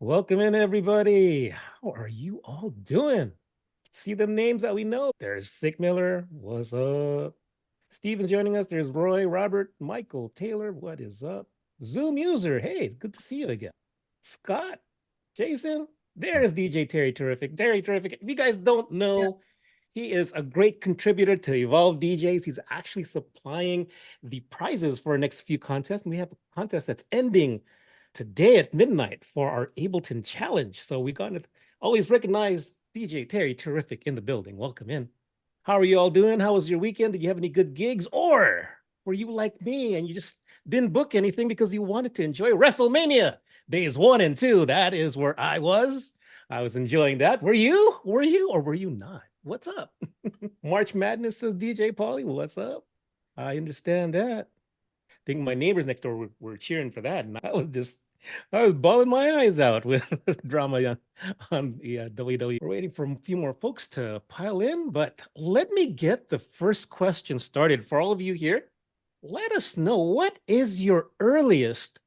Welcome in, everybody. How are you all doing? See the names that we know. There's Sick Miller. What's up? Steven's joining us. There's Roy, Robert, Michael, Taylor. What is up? Zoom user. Hey, good to see you again. Scott, Jason. There's DJ Terry Terrific. Terry Terrific. If you guys don't know, he is a great contributor to Evolve DJs. He's actually supplying the prizes for our next few contests. And we have a contest that's ending today at midnight for our Ableton Challenge. So we got to always recognize DJ Terry Terrific in the building. Welcome in. How are you all doing? How was your weekend? Did you have any good gigs? Or were you like me and you just didn't book anything because you wanted to enjoy WrestleMania days 1 and 2? That is where I was. I was enjoying that. Were you? Were you or were you not? What's up? March Madness, says DJ Pauly. What's up? I understand that. I think my neighbors next door were cheering for that. And I was bawling my eyes out with drama on the WWE. We're waiting for a few more folks to pile in, but let me get the first question started for all of you here. Let us know, what is your earliest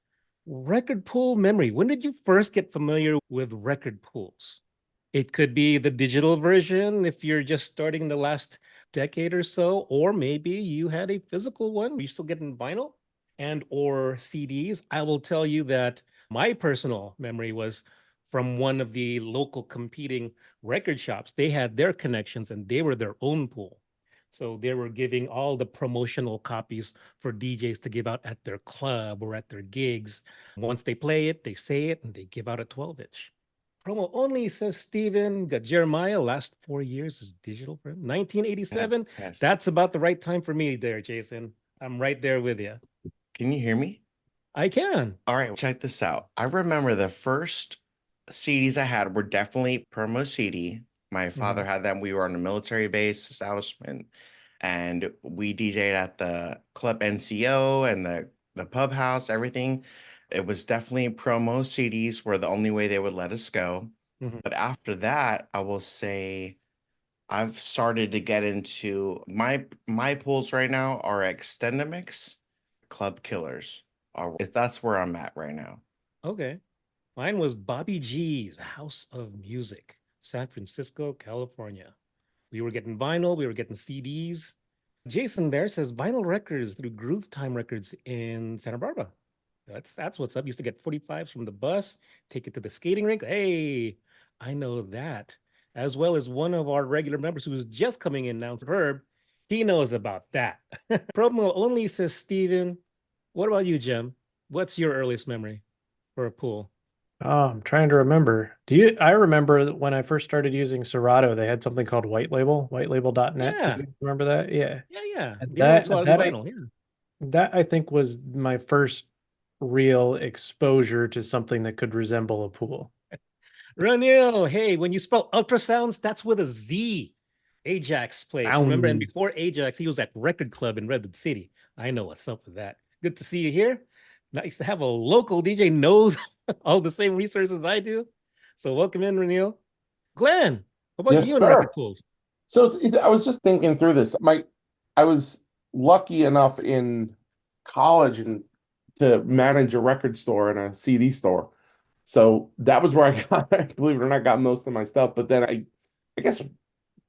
record pool memory? When did you first get familiar with record pools? It could be the digital version if you're just starting the last decade or so, or maybe you had a physical one. Are you still getting vinyl and or CDs? I will tell you that my personal memory was from one of the local competing record shops. They had their connections and they were their own pool. So they were giving all the promotional copies for DJs to give out at their club or at their gigs. Once they play it, they say it, and they give out a 12-inch. Promo only, says Steven. Got Jeremiah. Last 4 years is digital for him. 1987. Yes. That's about the right time for me there, Jason. I'm right there with you. Can you hear me? I can. All right, check this out. I remember the first CDs I had were definitely promo CD. My father had them. We were on a military base establishment, and we DJ'd at the club NCO and the pub house, everything. It was definitely promo CDs were the only way they would let us go. But after that, I will say I've started to get into my pools right now are Extendamix, Club Killers. If that's where I'm at right now. Okay. Mine was Bobby G's House of Music, San Francisco, California. We were getting vinyl, we were getting CDs. Jason there says vinyl records through Groove Time Records in Santa Barbara. That's what's up. Used to get 45s from the bus, take it to the skating rink. Hey, I know that. As well as one of our regular members who was just coming in now, Verb, he knows about that. Promo only, says Steven. What about you, Jem? What's your earliest memory for a pool? Oh, I'm trying to remember. I remember that when I first started using Serato, they had something called White Label, whitelabel.net. Do Yeah, you remember that? Yeah. yeah. And They also had vinyl. Yeah. that I think was my first real exposure to something that could resemble a pool. Ranil, hey, when you spell ultrasounds, that's with a Z. Ajax place. Remember, and before Ajax, he was at Record Club in Redwood City. I know what's up with that. Good to see you here. Nice to have a local DJ knows all the same resources I do. So welcome in, Ranil. Glenn, what about Yes, you in sir. record pools? So I was just thinking through this. I was lucky enough in college and to manage a record store and a CD store. So that was where I got, believe it or not, got most of my stuff. But then I guess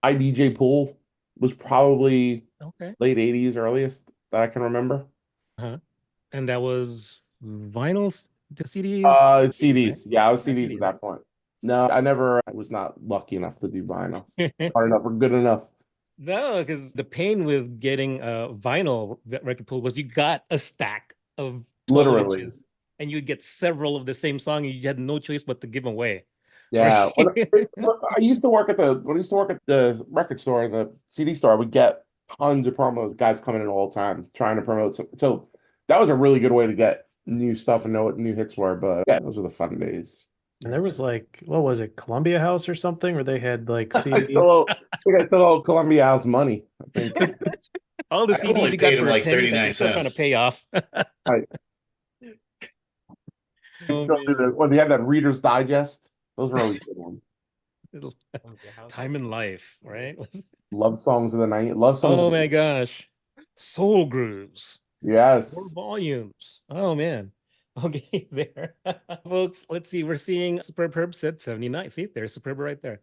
IDJ pool was probably Okay. late 80s, earliest that I can remember. And that was vinyls to CDs? CDs. Yeah, I was CDs CDs, at that point. No, I was not lucky enough to do vinyl. Not enough or good enough. No, because the pain with getting a vinyl record pool was you got a stack of 12 Literally. inches and you'd get several of the same song and you had no choice but to give them away. Yeah. I used to work at the record store and the CD store, we get tons of promos, guys coming in all the time trying to promote. So that was a really good way to get new stuff and know what new hits were. But yeah, those were the fun days. And there was like, what was it, Columbia House or something, where they had like I CDs. think I still owe Columbia House money, I think. All the I only CDs you got paid for him a like penny that 39 you're still trying to cents. pay off. Right. Still do when they had that Reader's Digest. Those were always good ones. Little time in life, right? Love songs of the night. Love songs. Oh my gosh. Soul Grooves. 4 Yes. volumes. Oh man. Okay, there. Folks, let's see. We're seeing Superb Herb said 79. See, there's Superb right there.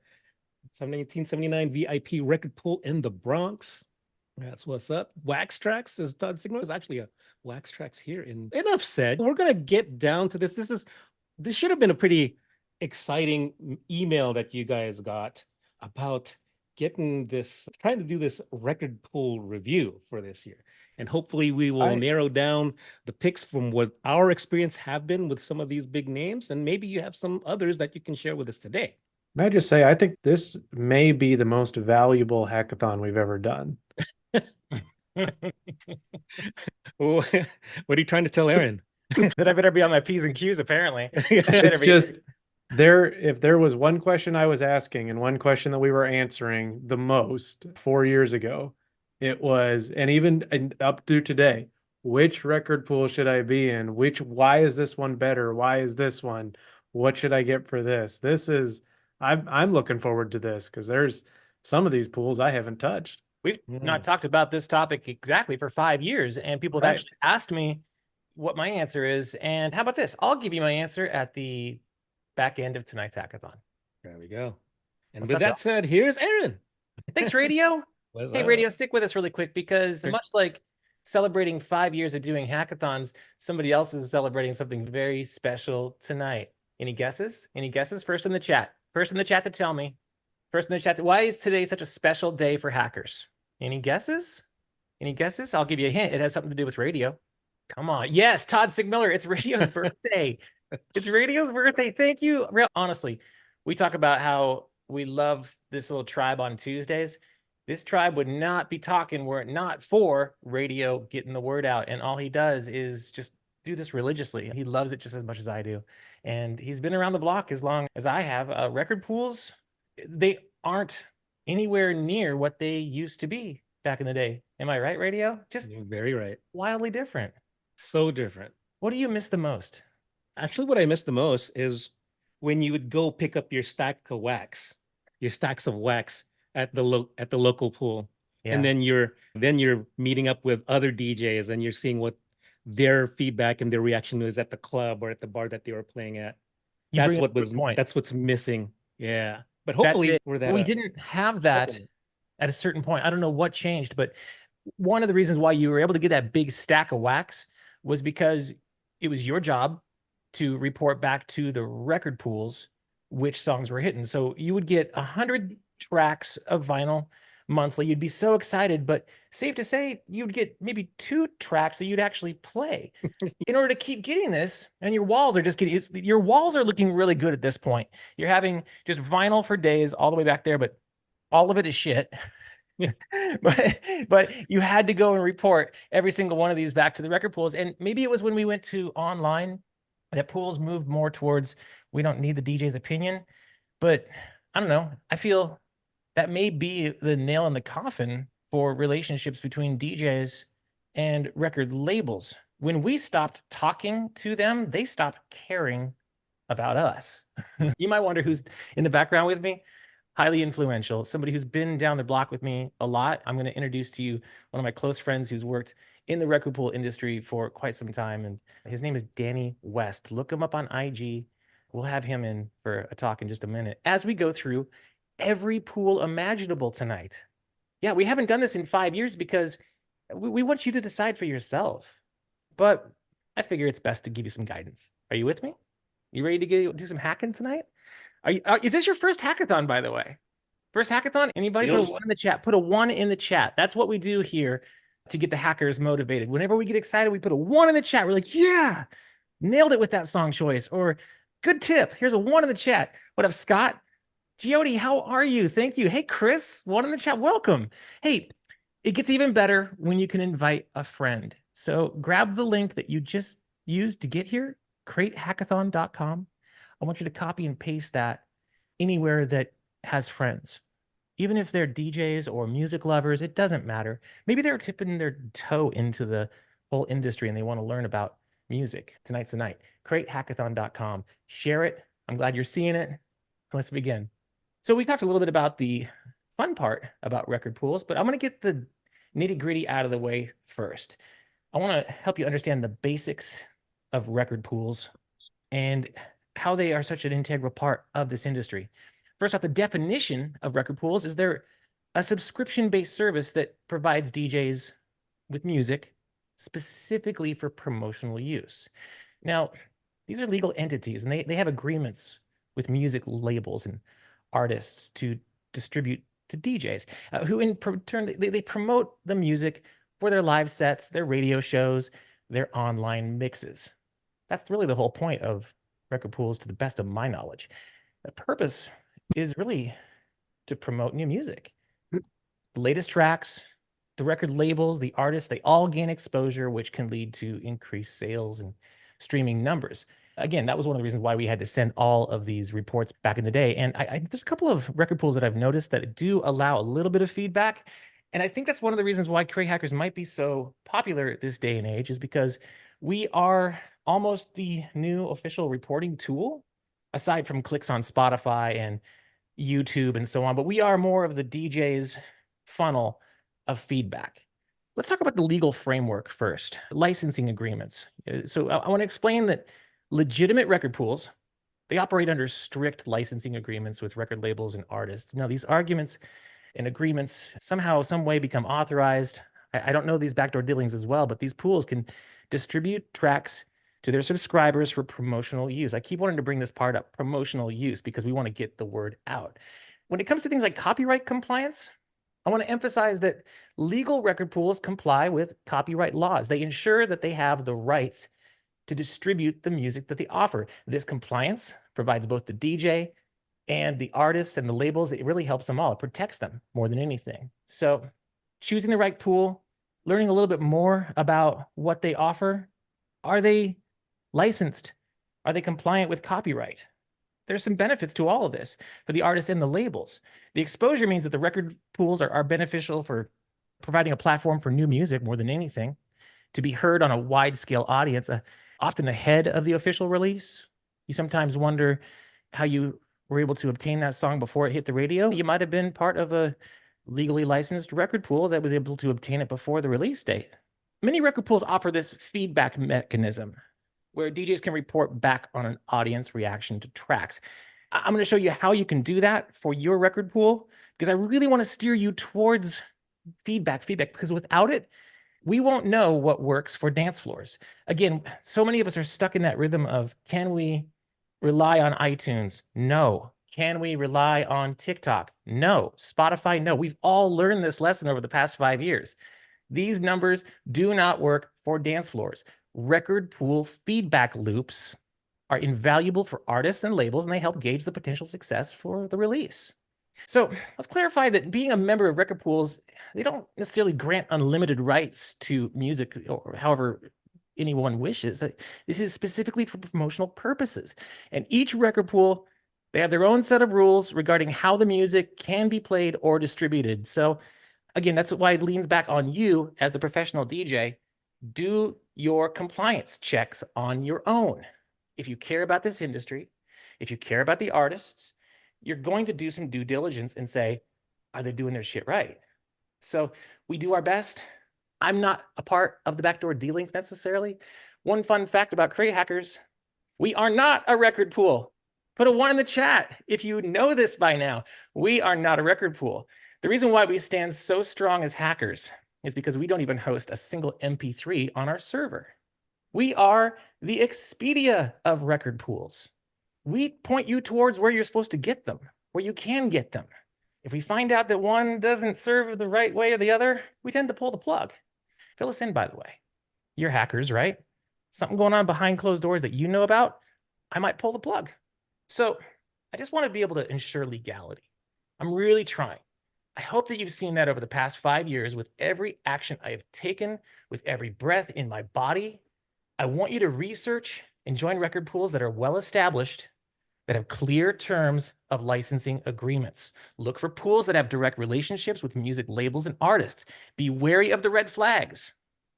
1979 VIP record pool in the Bronx. That's what's up. Wax Tracks is Todd Signal is actually a Wax Tracks here. Enough said. We're gonna get down to this. This should have been a pretty exciting email that you guys got about trying to do this record pool review for this year. And hopefully we will narrow down the picks from what our experience have been with some of these big names. And maybe you have some others that you can share with us today. May I just say, I think this may be the most valuable hackathon we've ever done. What are you trying to tell Aaron? That I better be on my P's and Q's, apparently. It's just if there was one question I was asking and one question that we were answering the most 4 years ago, it was, and up to today, which record pool should I be in? Why is this one better? Why is this one? What should I get for this? I'm looking forward to this because there's some of these pools I haven't touched. We've not talked about this topic exactly for 5 years, and people have actually asked me what my answer is. And how about this? I'll give you my answer at the back end of tonight's hackathon. There we go. And What's with up, that y'all? said, here's Aaron. Thanks, Radio. What's Hey, up? Radio, stick with us really quick because Sure. much like celebrating 5 years of doing hackathons, somebody else is celebrating something very special tonight. Any guesses? Any guesses? First in the chat. First in the chat to tell me. First in the chat. Why is today such a special day for hackers? Any guesses? Any guesses? I'll give you a hint. It has something to do with radio. Come on. Yes, Todd Sigmiller. It's Radio's birthday. It's Radio's birthday. Thank you. Honestly, we talk about how we love this little tribe on Tuesdays. This tribe would not be talking were it not for Radio getting the word out. And all he does is just do this religiously. He loves it just as much as I do. And he's been around the block as long as I have. Record pools, they aren't anywhere near what they used to be back in the day. Am I right, Radio? Just You're very right. wildly different. So different. What do you miss the most? Actually, what I miss the most is when you would go pick up your stacks of wax at the local pool. Yeah. And then you're meeting up with other DJs and you're seeing what their feedback and their reaction is at the club or at the bar that they were playing at. You bring up a good point. That's what's missing. Yeah. But hopefully we didn't have that at a certain point. I don't know what changed, but one of the reasons why you were able to get that big stack of wax was because it was your job to report back to the record pools which songs were hitting. So you would get 100 tracks of vinyl monthly. You'd be so excited, but safe to say you'd get maybe 2 tracks that you'd actually play in order to keep getting this. And your walls are your walls are looking really good at this point. You're having just vinyl for days all the way back there, but all of it is shit. but you had to go and report every single one of these back to the record pools. And maybe it was when we went to online that pools moved more towards, we don't need the DJ's opinion, but I don't know. I feel that may be the nail in the coffin for relationships between DJs and record labels. When we stopped talking to them, they stopped caring about us. You might wonder who's in the background with me. Highly influential, somebody who's been down the block with me a lot. I'm going to introduce to you one of my close friends who's worked in the record pool industry for quite some time. And his name is Danny West. Look him up on IG. We'll have him in for a talk in just a minute as we go through every pool imaginable tonight. Yeah, we haven't done this in 5 years because we want you to decide for yourself. But I figure it's best to give you some guidance. Are you with me? You ready to do some hacking tonight? Is this your first hackathon, by the way? First hackathon? Anybody put a 1 in the chat? Put a 1 in the chat. That's what we do here to get the hackers motivated. Whenever we get excited, we put a 1 in the chat. We're like, yeah, nailed it with that song choice. Or good tip. Here's a 1 in the chat. What up, Scott? Giodi, how are you? Thank you. Hey, Chris, 1 in the chat. Welcome. Hey, it gets even better when you can invite a friend. So grab the link that you just used to get here, cratehackathon.com. I want you to copy and paste that anywhere that has friends. Even if they're DJs or music lovers, it doesn't matter. Maybe they're tipping their toe into the whole industry and they want to learn about music. Tonight's the night. Cratehackathon.com. Share it. I'm glad you're seeing it. Let's begin. So we talked a little bit about the fun part about record pools, but I'm going to get the nitty-gritty out of the way first. I want to help you understand the basics of record pools and how they are such an integral part of this industry. First off, the definition of record pools is they're a subscription-based service that provides DJs with music specifically for promotional use. Now, these are legal entities, and they have agreements with music labels and artists to distribute to DJs, who in turn, they promote the music for their live sets, their radio shows, their online mixes. That's really the whole point of record pools, to the best of my knowledge. The purpose is really to promote new music. The latest tracks, the record labels, the artists, they all gain exposure, which can lead to increased sales and streaming numbers. Again, that was one of the reasons why we had to send all of these reports back in the day. And there's a couple of record pools that I've noticed that do allow a little bit of feedback. And I think that's one of the reasons why Cray Hackers might be so popular this day and age, is because we are almost the new official reporting tool, aside from clicks on Spotify and YouTube and so on. But we are more of the DJ's funnel of feedback. Let's talk about the legal framework first, licensing agreements. So I want to explain that legitimate record pools, they operate under strict licensing agreements with record labels and artists. Now, these arguments and agreements somehow, some way become authorized. I don't know these backdoor dealings as well, but these pools can distribute tracks to their subscribers for promotional use. I keep wanting to bring this part up, promotional use, because we want to get the word out. When it comes to things like copyright compliance, I want to emphasize that legal record pools comply with copyright laws. They ensure that they have the rights to distribute the music that they offer. This compliance provides both the DJ and the artists and the labels. It really helps them all. It protects them more than anything. So choosing the right pool, learning a little bit more about what they offer. Are they licensed? Are they compliant with copyright? There's some benefits to all of this for the artists and the labels. The exposure means that the record pools are beneficial for providing a platform for new music more than anything, to be heard on a wide-scale audience, often ahead of the official release. You sometimes wonder how you were able to obtain that song before it hit the radio. You might have been part of a legally licensed record pool that was able to obtain it before the release date. Many record pools offer this feedback mechanism where DJs can report back on an audience reaction to tracks. I'm going to show you how you can do that for your record pool, because I really want to steer you towards feedback, because without it, we won't know what works for dance floors. Again, so many of us are stuck in that rhythm of, can we rely on iTunes? No. Can we rely on TikTok? No. Spotify? No. We've all learned this lesson over the past 5 years. These numbers do not work for dance floors. Record pool feedback loops are invaluable for artists and labels, and they help gauge the potential success for the release. So let's clarify that being a member of record pools, they don't necessarily grant unlimited rights to music or however anyone wishes. This is specifically for promotional purposes. And each record pool, they have their own set of rules regarding how the music can be played or distributed. So again, that's why it leans back on you as the professional DJ. Do your compliance checks on your own. If you care about this industry, if you care about the artists, you're going to do some due diligence and say, are they doing their shit right? So we do our best. I'm not a part of the backdoor dealings necessarily. One fun fact about Cray Hackers, we are not a record pool. Put a 1 in the chat if you know this by now. We are not a record pool. The reason why we stand so strong as hackers is because we don't even host a single MP3 on our server. We are the Expedia of record pools. We point you towards where you're supposed to get them, where you can get them. If we find out that one doesn't serve the right way or the other, we tend to pull the plug. Fill us in, by the way. You're hackers, right? Something going on behind closed doors that you know about, I might pull the plug. So I just want to be able to ensure legality. I'm really trying. I hope that you've seen that over the past 5 years with every action I have taken, with every breath in my body. I want you to research and join record pools that are well established, that have clear terms of licensing agreements. Look for pools that have direct relationships with music labels and artists. Be wary of the red flags.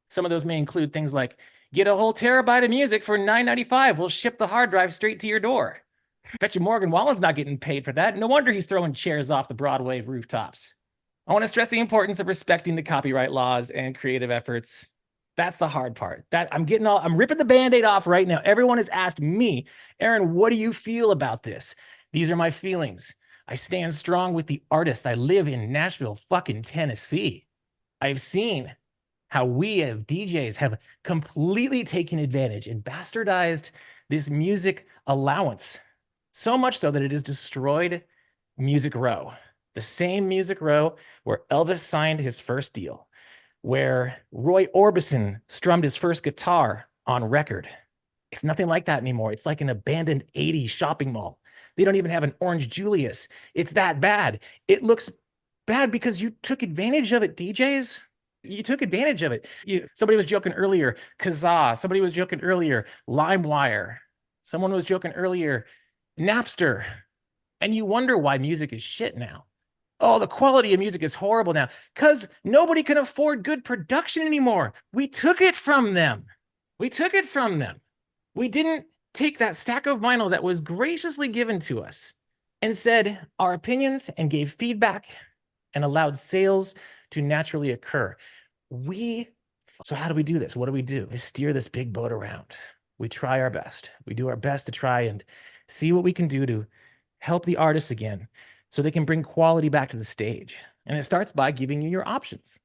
Some of those may include things like, get a whole terabyte of music for $9.95. We'll ship the hard drive straight to your door. Bet you Morgan Wallen's not getting paid for that. No wonder he's throwing chairs off the Broadway rooftops. I want to stress the importance of respecting the copyright laws and creative efforts. That's the hard part. I'm ripping the Band-Aid off right now. Everyone has asked me, Aaron, what do you feel about this? These are my feelings. I stand strong with the artists. I live in Nashville, fucking Tennessee. I've seen how we as DJs have completely taken advantage and bastardized this music allowance. So much so that it has destroyed Music Row. The same Music Row where Elvis signed his first deal, where Roy Orbison strummed his first guitar on record. It's nothing like that anymore. It's like an abandoned 80s shopping mall. They don't even have an Orange Julius. It's that bad. It looks bad because you took advantage of it, DJs. You took advantage of it. Somebody was joking earlier, Kazaa. Somebody was joking earlier, LimeWire. Someone was joking earlier, Napster. And you wonder why music is shit now. Oh, the quality of music is horrible now because nobody can afford good production anymore. We took it from them. We took it from them. We didn't take that stack of vinyl that was graciously given to us and said our opinions and gave feedback and allowed sales to naturally occur. So how do we do this? What do? We steer this big boat around. We try our best. We do our best to try and see what we can do to help the artists again so they can bring quality back to the stage. And it starts by giving you your options.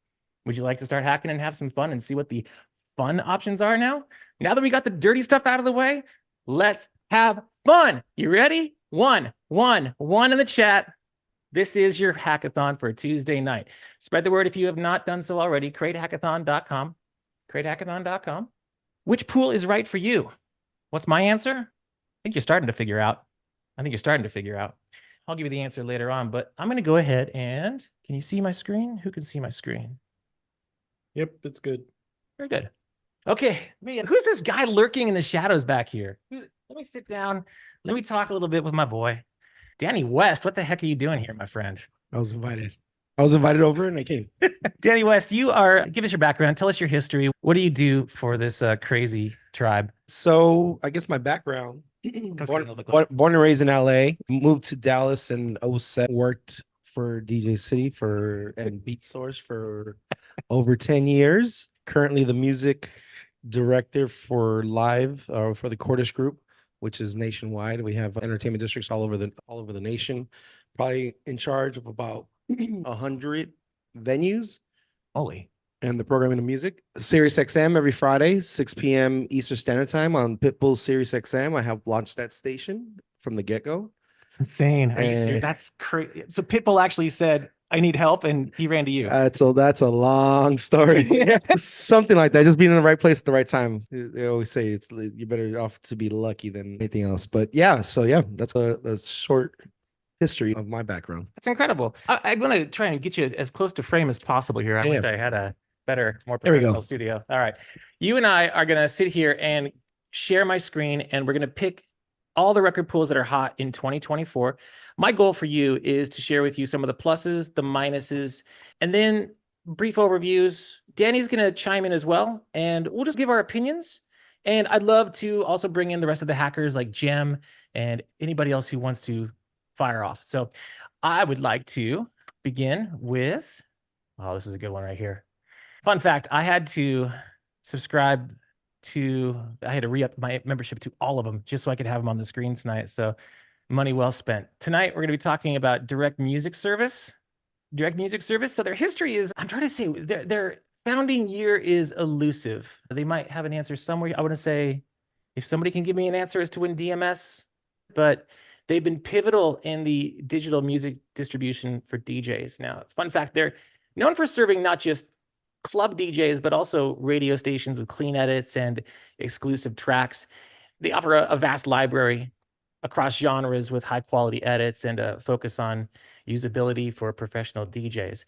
Would you like to start hacking and have some fun and see what the fun options are now? Now that we got the dirty stuff out of the way, let's have fun. You ready? One in the chat. This is your hackathon for a Tuesday night. Spread the word if you have not done so already. Cratehackathon.com. Cratehackathon.com. Which pool is right for you? What's my answer? I think you're starting to figure out. I'll give you the answer later on, but I'm going to go ahead and, can you see my screen? Who can see my screen? Yep, it's good. Very good. Okay, who's this guy lurking in the shadows back here? Let me sit down. Let me talk a little bit with my boy. Danny West, what the heck are you doing here, my friend? I was invited over and I came. Danny West, give us your background. Tell us your history. What do you do for this crazy tribe? So I guess my background, born and raised in LA, moved to Dallas in 2007, worked for DJ City and BeatSource for over 10 years. Currently the music director for live for the Cordish Group, which is nationwide. We have entertainment districts all over the nation, probably in charge of about 100 venues. Holy. And the programming of music. Sirius XM every Friday, 6 p.m. Eastern Standard Time on Pitbull Sirius XM. I have launched that station from the get-go. It's insane. Are you serious? That's crazy. So Pitbull actually said, I need help, and he ran to you. That's a long story. Something like that. Just being in the right place at the right time. They always say you're better off to be lucky than anything else. But yeah, that's a short history of my background. That's incredible. I'm going to try and get you as close to frame as possible here. I wish I had a better, more professional studio. All right. You and I are going to sit here and share my screen, and we're going to pick all the record pools that are hot in 2024. My goal for you is to share with you some of the pluses, the minuses, and then brief overviews. Danny's going to chime in as well, and we'll just give our opinions. And I'd love to also bring in the rest of the hackers like Jem and anybody else who wants to fire off. So I would like to begin with, this is a good one right here. Fun fact, I had to re-up my membership to all of them just so I could have them on the screen tonight. So money well spent. Tonight, we're going to be talking about Direct Music Service. So their history is, I'm trying to say, their founding year is elusive. They might have an answer somewhere. I want to say, if somebody can give me an answer as to when DMS, but they've been pivotal in the digital music distribution for DJs. Now, fun fact, they're known for serving not just club DJs, but also radio stations with clean edits and exclusive tracks. They offer a vast library across genres with high quality edits and a focus on usability for professional DJs.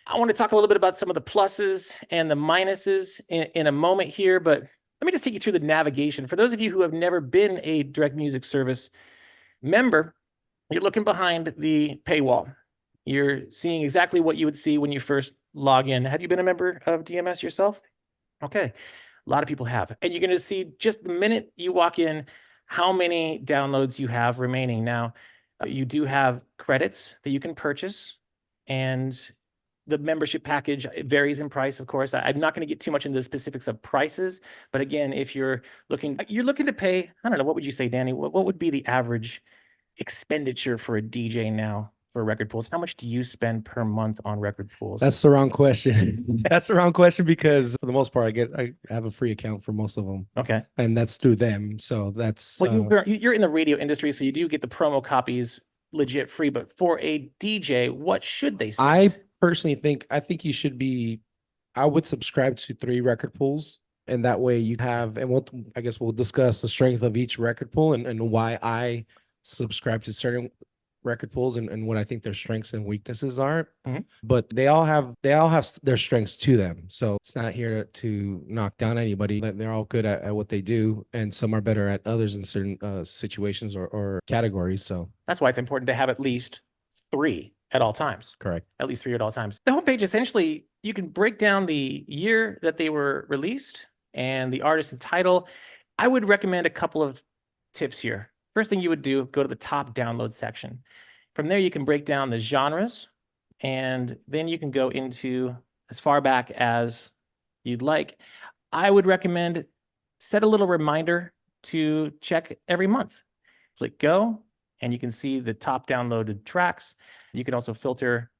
I want to talk a little bit about some of the pluses and the minuses in a moment here, but let me just take you through the navigation. For those of you who have never been a Direct Music Service member, you're looking behind the paywall. You're seeing exactly what you would see when you first log in. Have you been a member of DMS yourself? Okay, a lot of people have. And you're going to see just the minute you walk in how many downloads you have remaining. Now, you do have credits that you can purchase, and The membership package varies in price, of course. I'm not going to get too much into the specifics of prices, but again, if you're looking to pay, I don't know, what would you say, Danny? What would be the average expenditure for a DJ now for record pools? How much do you spend per month on record pools? That's the wrong question. That's the wrong question because for the most part, I have a free account for most of them. Okay. And that's through them. So that's well, you're in the radio industry, so you do get the promo copies legit free. But for a DJ, what should they spend? I personally think you should be. I would subscribe to 3 record pools, and that way you have. And I guess we'll discuss the strength of each record pool and why I subscribe to certain record pools and what I think their strengths and weaknesses are. Mhm. But they all have their strengths to them. So it's not here to knock down anybody. They're all good at what they do, and some are better at others in certain situations or categories. So that's why it's important to have at least 3 at all times. correct. At least 3 at all times. The homepage, essentially, you can break down the year that they were released and the artist and title. I would recommend a couple of tips here. First thing you would do, go to the top download section. From there, you can break down the genres, and then you can go into as far back as you'd like. I would recommend set a little reminder to check every month. Click go, and you can see the top downloaded tracks. You can also filter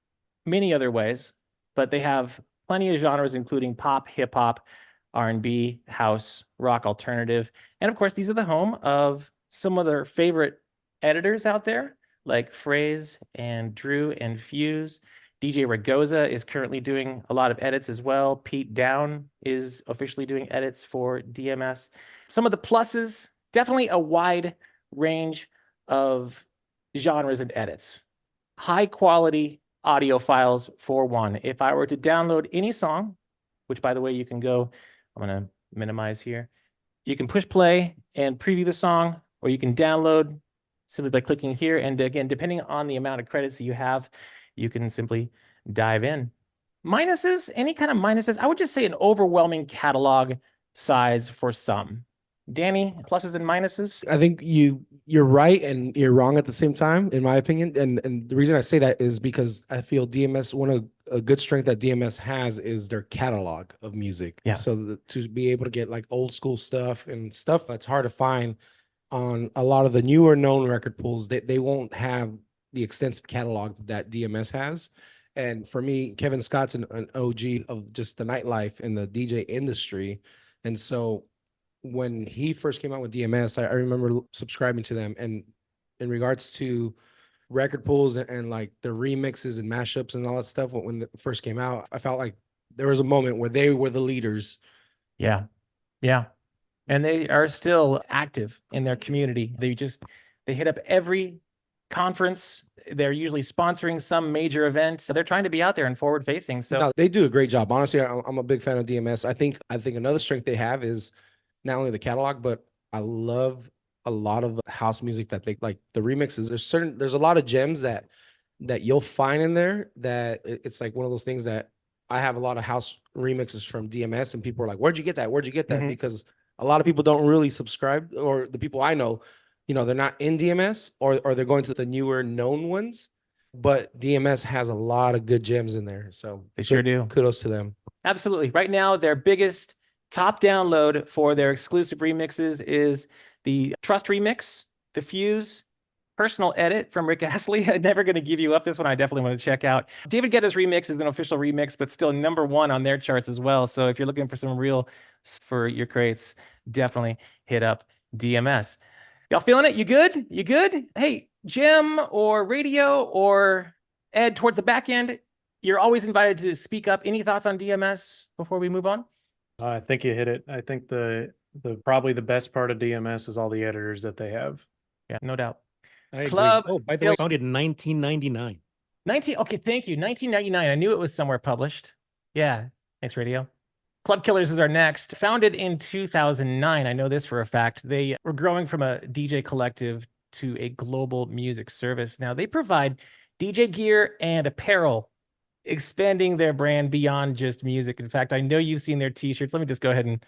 many other ways, but they have plenty of genres, including pop, hip hop, R&B, house, rock, alternative. And of course, these are the home of some of their favorite editors out there, like Phrase and Drew and Fuse. DJ Ragoza is currently doing a lot of edits as well. Pete Down is officially doing edits for DMS. Some of the pluses, definitely a wide range of genres and edits. High quality audio files for one. If I were to download any song, which by the way, you can go, I'm going to minimize here. You can push play and preview the song, or you can download simply by clicking here. And again, depending on the amount of credits that you have, you can simply dive in. Minuses, any kind of minuses, I would just say an overwhelming catalog size for some. Danny, pluses and minuses? I think you're right and you're wrong at the same time, in my opinion. And the reason I say that is because I feel DMS, a good strength that DMS has is their catalog of music. Yeah. So to be able to get like old school stuff and stuff that's hard to find on a lot of the newer known record pools, they won't have the extensive catalog that DMS has. And for me, Kevin Scott's an OG of just the nightlife in the DJ industry. And so when he first came out with DMS, I remember subscribing to them. And in regards to record pools and like the remixes and mashups and all that stuff, when it first came out, I felt like there was a moment where they were the leaders. Yeah. Yeah. And they are still active in their community. They hit up every conference. They're usually sponsoring some major event. So they're trying to be out there and forward facing. So no, they do a great job. Honestly, I'm a big fan of DMS. I think another strength they have is not only the catalog, but I love a lot of house music that they like the remixes. There's a lot of gems that you'll find in there that it's like one of those things that I have a lot of house remixes from DMS and people are like, where'd you get that? Where'd you get that? Mhm. Because a lot of people don't really subscribe, or the people I know, they're not in DMS or they're going to the newer known ones, but DMS has a lot of good gems in there. So they sure do. Kudos to them. Absolutely. Right now, their biggest top download for their exclusive remixes is the Trust remix, the Fuse, personal edit from Rick Astley. I'm never going to give you up. This one I definitely want to check out. David Guetta's remix is an official remix, but still #1 on their charts as well. So if you're looking for some real for your crates, definitely hit up DMS. Y'all feeling it? You good? You good? Hey, Jim or Radio or Ed towards the back end, you're always invited to speak up. Any thoughts on DMS before we move on? I think you hit it. I think the probably the best part of DMS is all the editors that they have. Yeah, no doubt. I agree. Club. Oh, by the way, founded in 1999. Okay, thank you. 1999. I knew it was somewhere published. Yeah, thanks, Radio. Club Killers is our next. Founded in 2009. I know this for a fact. They were growing from a DJ collective to a global music service. Now they provide DJ gear and apparel, expanding their brand beyond just music. In fact, I know you've seen their t-shirts. Let me just go ahead and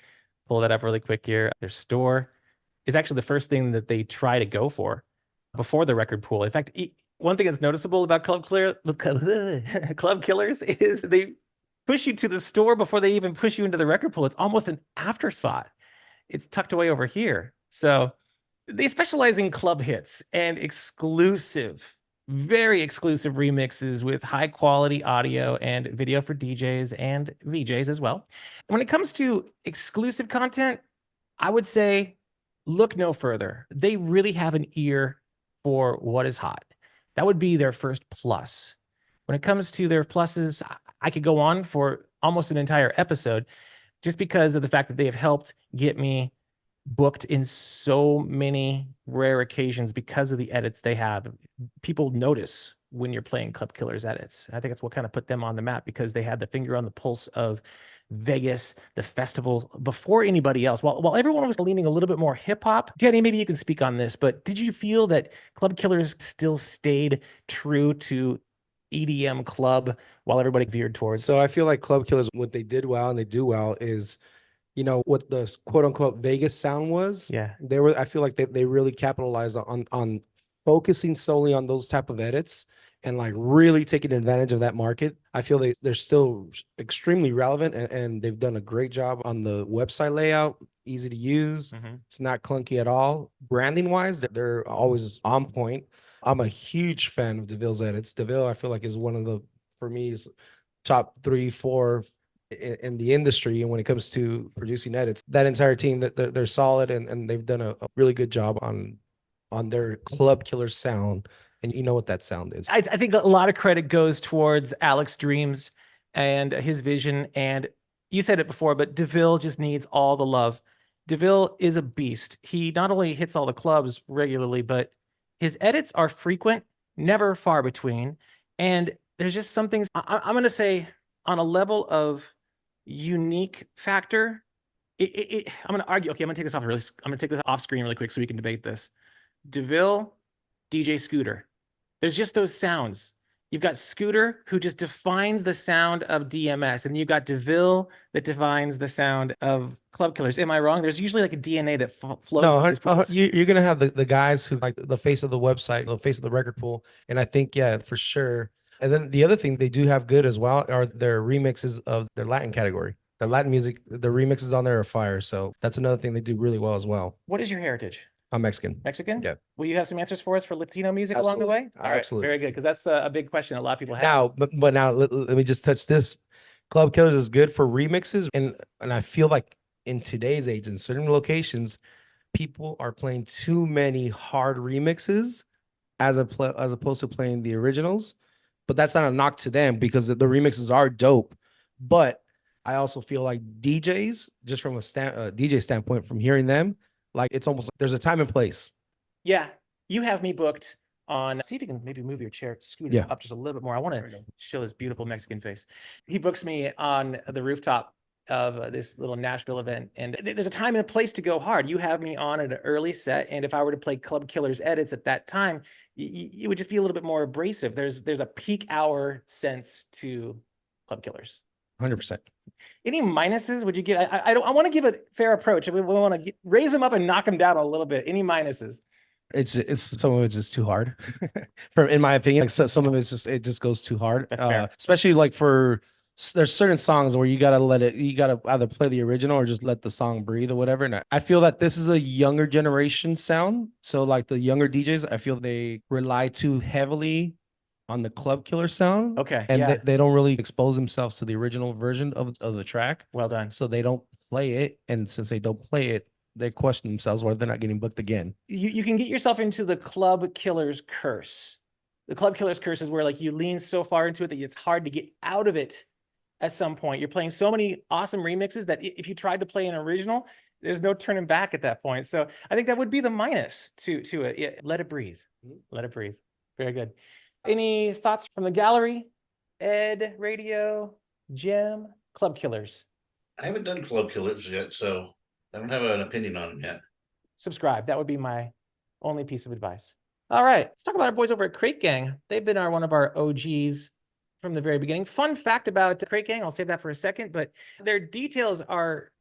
pull that up really quick here. Their store is actually the first thing that they try to go for before the record pool. In fact, One thing that's noticeable about Club Killers is they push you to the store before they even push you into the record pool. It's almost an afterthought. It's tucked away over here. So they specialize in club hits and exclusive, very exclusive remixes with high quality audio and video for DJs and VJs as well. When it comes to exclusive content, I would say look no further. They really have an ear for what is hot. That would be their first plus. When it comes to their pluses, I could go on for almost an entire episode just because of the fact that they have helped get me booked in so many rare occasions because of the edits they have. People notice when you're playing Club Killers edits. I think that's what kind of put them on the map because they had the finger on the pulse of Vegas, the festival, before anybody else. While everyone was leaning a little bit more hip hop, Danny, maybe you can speak on this, but did you feel that Club Killers still stayed true to EDM club while everybody veered towards? So I feel like Club Killers, what they did well and they do well is, you know, what the quote unquote Vegas sound was. Yeah. I feel like they really capitalized on focusing solely on those type of edits and like really taking advantage of that market. I feel they're still extremely relevant and they've done a great job on the website layout, easy to use. It's not clunky at all. Branding wise, they're always on point. I'm a huge fan of DeVille's edits. DeVille, I feel like, is one of the, for me, is top 3, 4 in the industry. And when it comes to producing edits, that entire team, that they're solid and they've done a really good job on their Club Killer sound. And you know what that sound is. I think a lot of credit goes towards Alex Dreams and his vision. And you said it before, but DeVille just needs all the love. DeVille is a beast. He not only hits all the clubs regularly, but his edits are frequent, never far between. And there's just some things I'm going to say on a level of unique factor. I'm going to argue. Okay, I'm going to take this off. I'm going to take this off screen really quick so we can debate this. DeVille, DJ Scooter. There's just those sounds. You've got Scooter, who just defines the sound of DMS, and you've got DeVille that defines the sound of Club Killers. Am I wrong? There's usually like a DNA that flows. No, you're gonna have the guys who like the face of the website, the face of the record pool, and I think for sure. And then the other thing they do have good as well are their remixes of their Latin category. Their Latin music, the remixes on there are fire. So that's another thing they do really well as well. What is your heritage? I'm Mexican. Mexican? Yeah. Will you have some answers for us for Latino music along the way? All right, Absolutely. very good, because that's a big question a lot of people have. Now, but now let me just touch this. Club Killers is good for remixes, and I feel like in today's age, in certain locations, people are playing too many hard remixes as opposed to playing the originals. But that's not a knock to them because the remixes are dope. But I also feel like DJs, just from a DJ standpoint, from hearing them, like it's almost like there's a time and place. Yeah, you have me booked on. See if you can maybe move your chair, Scooter, up just a little bit more. I want to show this beautiful Mexican face. He books me on the rooftop of this little Nashville event, and there's a time and a place to go hard. You have me on at an early set, and if I were to play Club Killers edits at that time, it would just be a little bit more abrasive. There's a peak hour sense to Club Killers. 100%. Any minuses would you give? I want to give a fair approach. We want to raise them up and knock them down a little bit. Any minuses? It's some of it's just too hard, in my opinion. Like some of it's it just goes too hard. Especially like there's certain songs where you gotta either play the original or just let the song breathe or whatever. And I feel that this is a younger generation sound. So like the younger DJs, I feel they rely too heavily on the Club Killer sound. Okay. And they don't really expose themselves to the original version of the track. Well done. So they don't play it. And since they don't play it, they question themselves why they're not getting booked again. You can get yourself into the Club Killers curse. The Club Killers curse is where like you lean so far into it that it's hard to get out of it at some point. You're playing so many awesome remixes that if you tried to play an original, there's no turning back at that point. So I think that would be the minus to it. Yeah, let it breathe. Let it breathe. Very good. Any thoughts from the gallery? Ed, Radio, Jim, Club Killers? I haven't done Club Killers yet, so I don't have an opinion on them yet. Subscribe. That would be my only piece of advice. All right, let's talk about our boys over at Crate Gang. They've been one of our OGs from the very beginning. Fun fact about Crate Gang, I'll save that for a second, but their details are,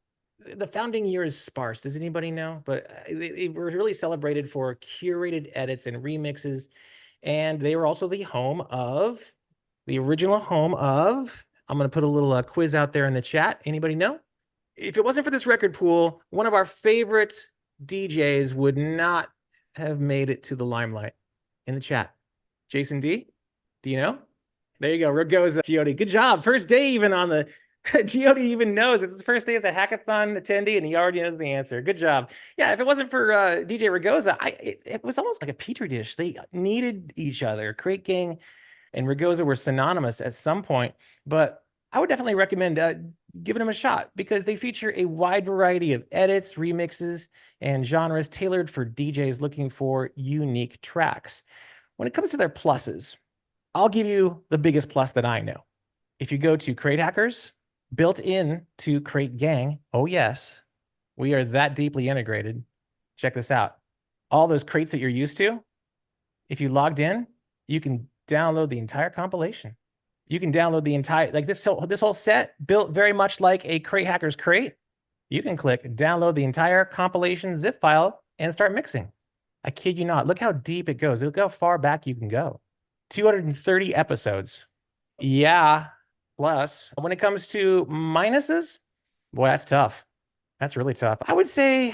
the founding year is sparse. Does anybody know? But they were really celebrated for curated edits and remixes. And they were also the original home of, I'm going to put a little quiz out there in the chat. Anybody know? If it wasn't for this record pool, one of our favorite DJs would not have made it to the limelight. In the chat. Jason D, do you know? There you go. Ragoza, Giodi. Good job. First day even on the, Giodi even knows it's his first day as a hackathon attendee and he already knows the answer. Good job. Yeah, if it wasn't for DJ Ragoza, it was almost like a petri dish. They needed each other. Crate Gang and Ragoza were synonymous at some point, but I would definitely recommend giving them a shot because they feature a wide variety of edits, remixes, and genres tailored for DJs looking for unique tracks. When it comes to their pluses, I'll give you the biggest plus that I know. If you go to Crate Hackers, built in to Crate Gang, oh yes, we are that deeply integrated. Check this out. All those crates that you're used to, if you logged in, you can download the entire compilation. You can download the entire, like this whole set built very much like a Crate Hackers crate. You can click download the entire compilation zip file and start mixing. I kid you not. Look how deep it goes. Look how far back you can go. 230 episodes. Yeah. Plus, when it comes to minuses, boy, that's tough. That's really tough. I would say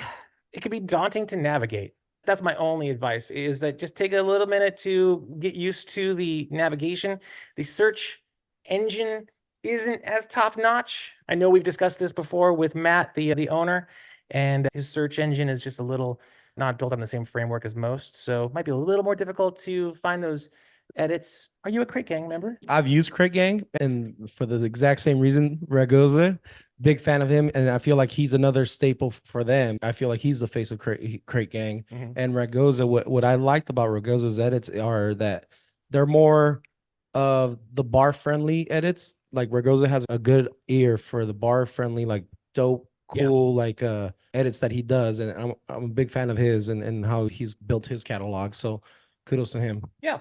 it could be daunting to navigate. That's my only advice, is that just take a little minute to get used to the navigation. The search engine isn't as top notch. I know we've discussed this before with Matt, the owner, and his search engine is just a little not built on the same framework as most. So it might be a little more difficult to find those edits. Are you a Crate Gang member? I've used Crate Gang, and for the exact same reason, Ragoza, big fan of him, and I feel like he's another staple for them. I feel like he's the face of Crate Gang. And Ragoza, what I liked about Ragoza's edits are that they're more of the bar-friendly edits. Like Ragoza has a good ear for the bar-friendly, like dope, cool, like edits that he does, and I'm a big fan of his and how he's built his catalog. So kudos to him. Yeah.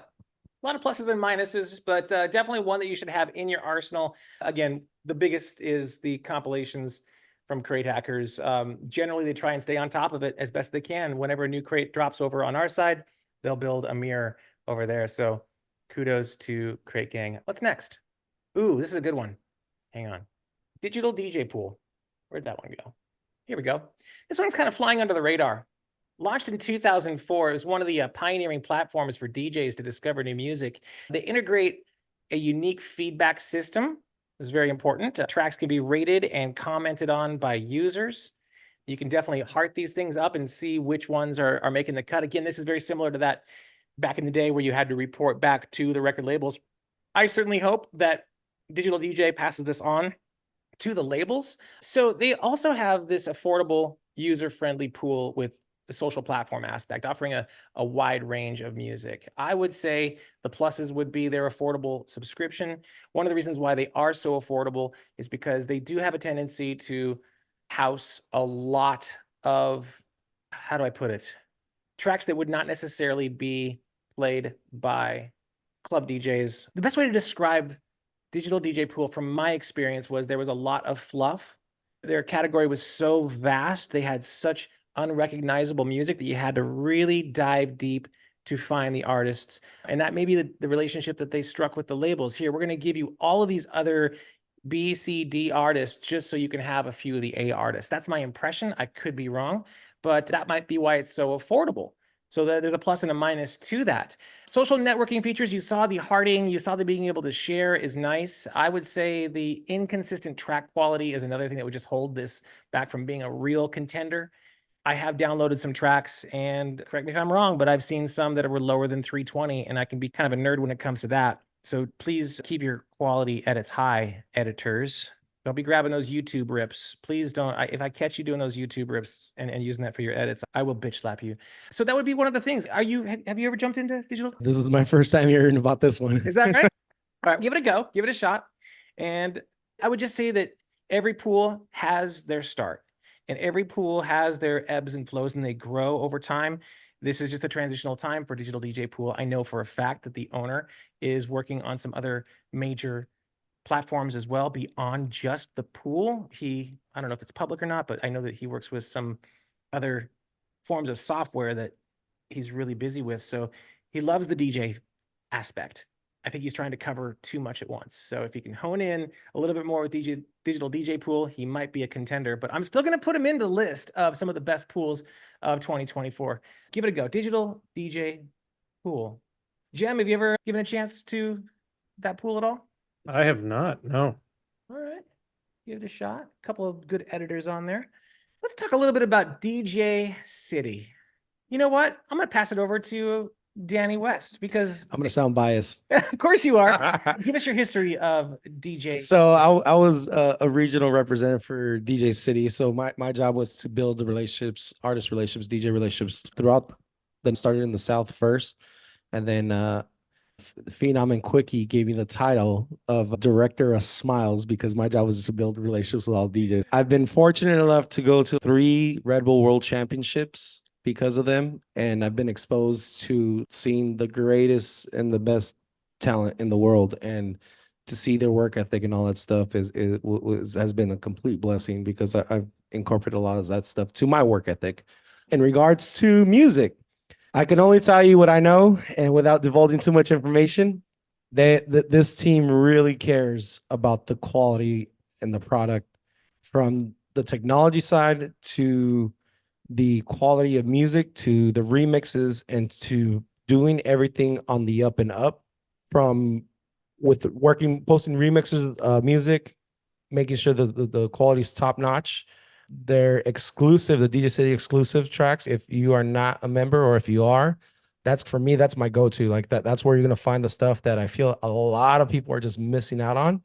A lot of pluses and minuses, but definitely one that you should have in your arsenal. Again, the biggest is the compilations from Crate Hackers. Generally, they try and stay on top of it as best they can. Whenever a new crate drops over on our side, they'll build a mirror over there. So kudos to Crate Gang. What's next? Ooh, this is a good one. Hang on. Digital DJ Pool. Where'd that one go? Here we go. This one's kind of flying under the radar. Launched in 2004, it was one of the pioneering platforms for DJs to discover new music. They integrate a unique feedback system. This is very important. Tracks can be rated and commented on by users. You can definitely heart these things up and see which ones are making the cut. Again, this is very similar to that back in the day where you had to report back to the record labels. I certainly hope that Digital DJ passes this on to the labels. So they also have this affordable, user-friendly pool with the social platform aspect, offering a wide range of music. I would say the pluses would be their affordable subscription. One of the reasons why they are so affordable is because they do have a tendency to house a lot of, how do I put it, tracks that would not necessarily be played by club DJs. The best way to describe Digital DJ Pool from my experience was there was a lot of fluff. Their category was so vast. They had such unrecognizable music that you had to really dive deep to find the artists. And that may be the relationship that they struck with the labels. Here, we're going to give you all of these other B, C, D artists just so you can have a few of the A artists. That's my impression. I could be wrong, but that might be why it's so affordable. So there's a plus and a minus to that. Social networking features, you saw the hearting, you saw the being able to share is nice. I would say the inconsistent track quality is another thing that would just hold this back from being a real contender. I have downloaded some tracks, and correct me if I'm wrong, but I've seen some that were lower than 320, and I can be kind of a nerd when it comes to that. So please keep your quality edits high, editors. Don't be grabbing those YouTube rips. Please don't. If I catch you doing those YouTube rips and using that for your edits, I will bitch slap you. So that would be one of the things. Have you ever jumped into digital? This is my first time hearing about this one. Is that right? All right, give it a go. Give it a shot. And I would just say that every pool has their start. And every pool has their ebbs and flows, and they grow over time. This is just a transitional time for Digital DJ Pool. I know for a fact that the owner is working on some other major platforms as well beyond just the pool. I don't know if it's public or not, but I know that he works with some other forms of software that he's really busy with. So he loves the DJ aspect. I think he's trying to cover too much at once. So if he can hone in a little bit more with digital DJ pool, he might be a contender, but I'm still going to put him in the list of some of the best pools of 2024. Give it a go. Digital DJ pool. Jem, have you ever given a chance to that pool at all? I have not. No. All right. Give it a shot. A couple of good editors on there. Let's talk a little bit about DJ City. You know what? I'm going to pass it over to Danny West because I'm gonna sound biased. of course you are. Give us your history of DJ. So I was a regional representative for DJ City. So my job was to build the relationships, artist relationships, DJ relationships throughout. Then started in the South first, and then Phenom and Quickie gave me the title of Director of Smiles because my job was to build relationships with all DJs. I've been fortunate enough to go to 3 Red Bull World Championships because of them, and I've been exposed to seeing the greatest and the best talent in the world, and to see their work ethic and all that stuff has been a complete blessing because I've incorporated a lot of that stuff to my work ethic. In regards to music, I can only tell you what I know, and without divulging too much information, this team really cares about the quality and the product, from the technology side to the quality of music to the remixes and to doing everything on the up and up, from with posting remixes, music, making sure that the quality is top notch. They're exclusive, the DJ City exclusive tracks. If you are not a member, or if you are, that's for me, that's my go-to. Like that's where you're gonna find the stuff that I feel a lot of people are just missing out on.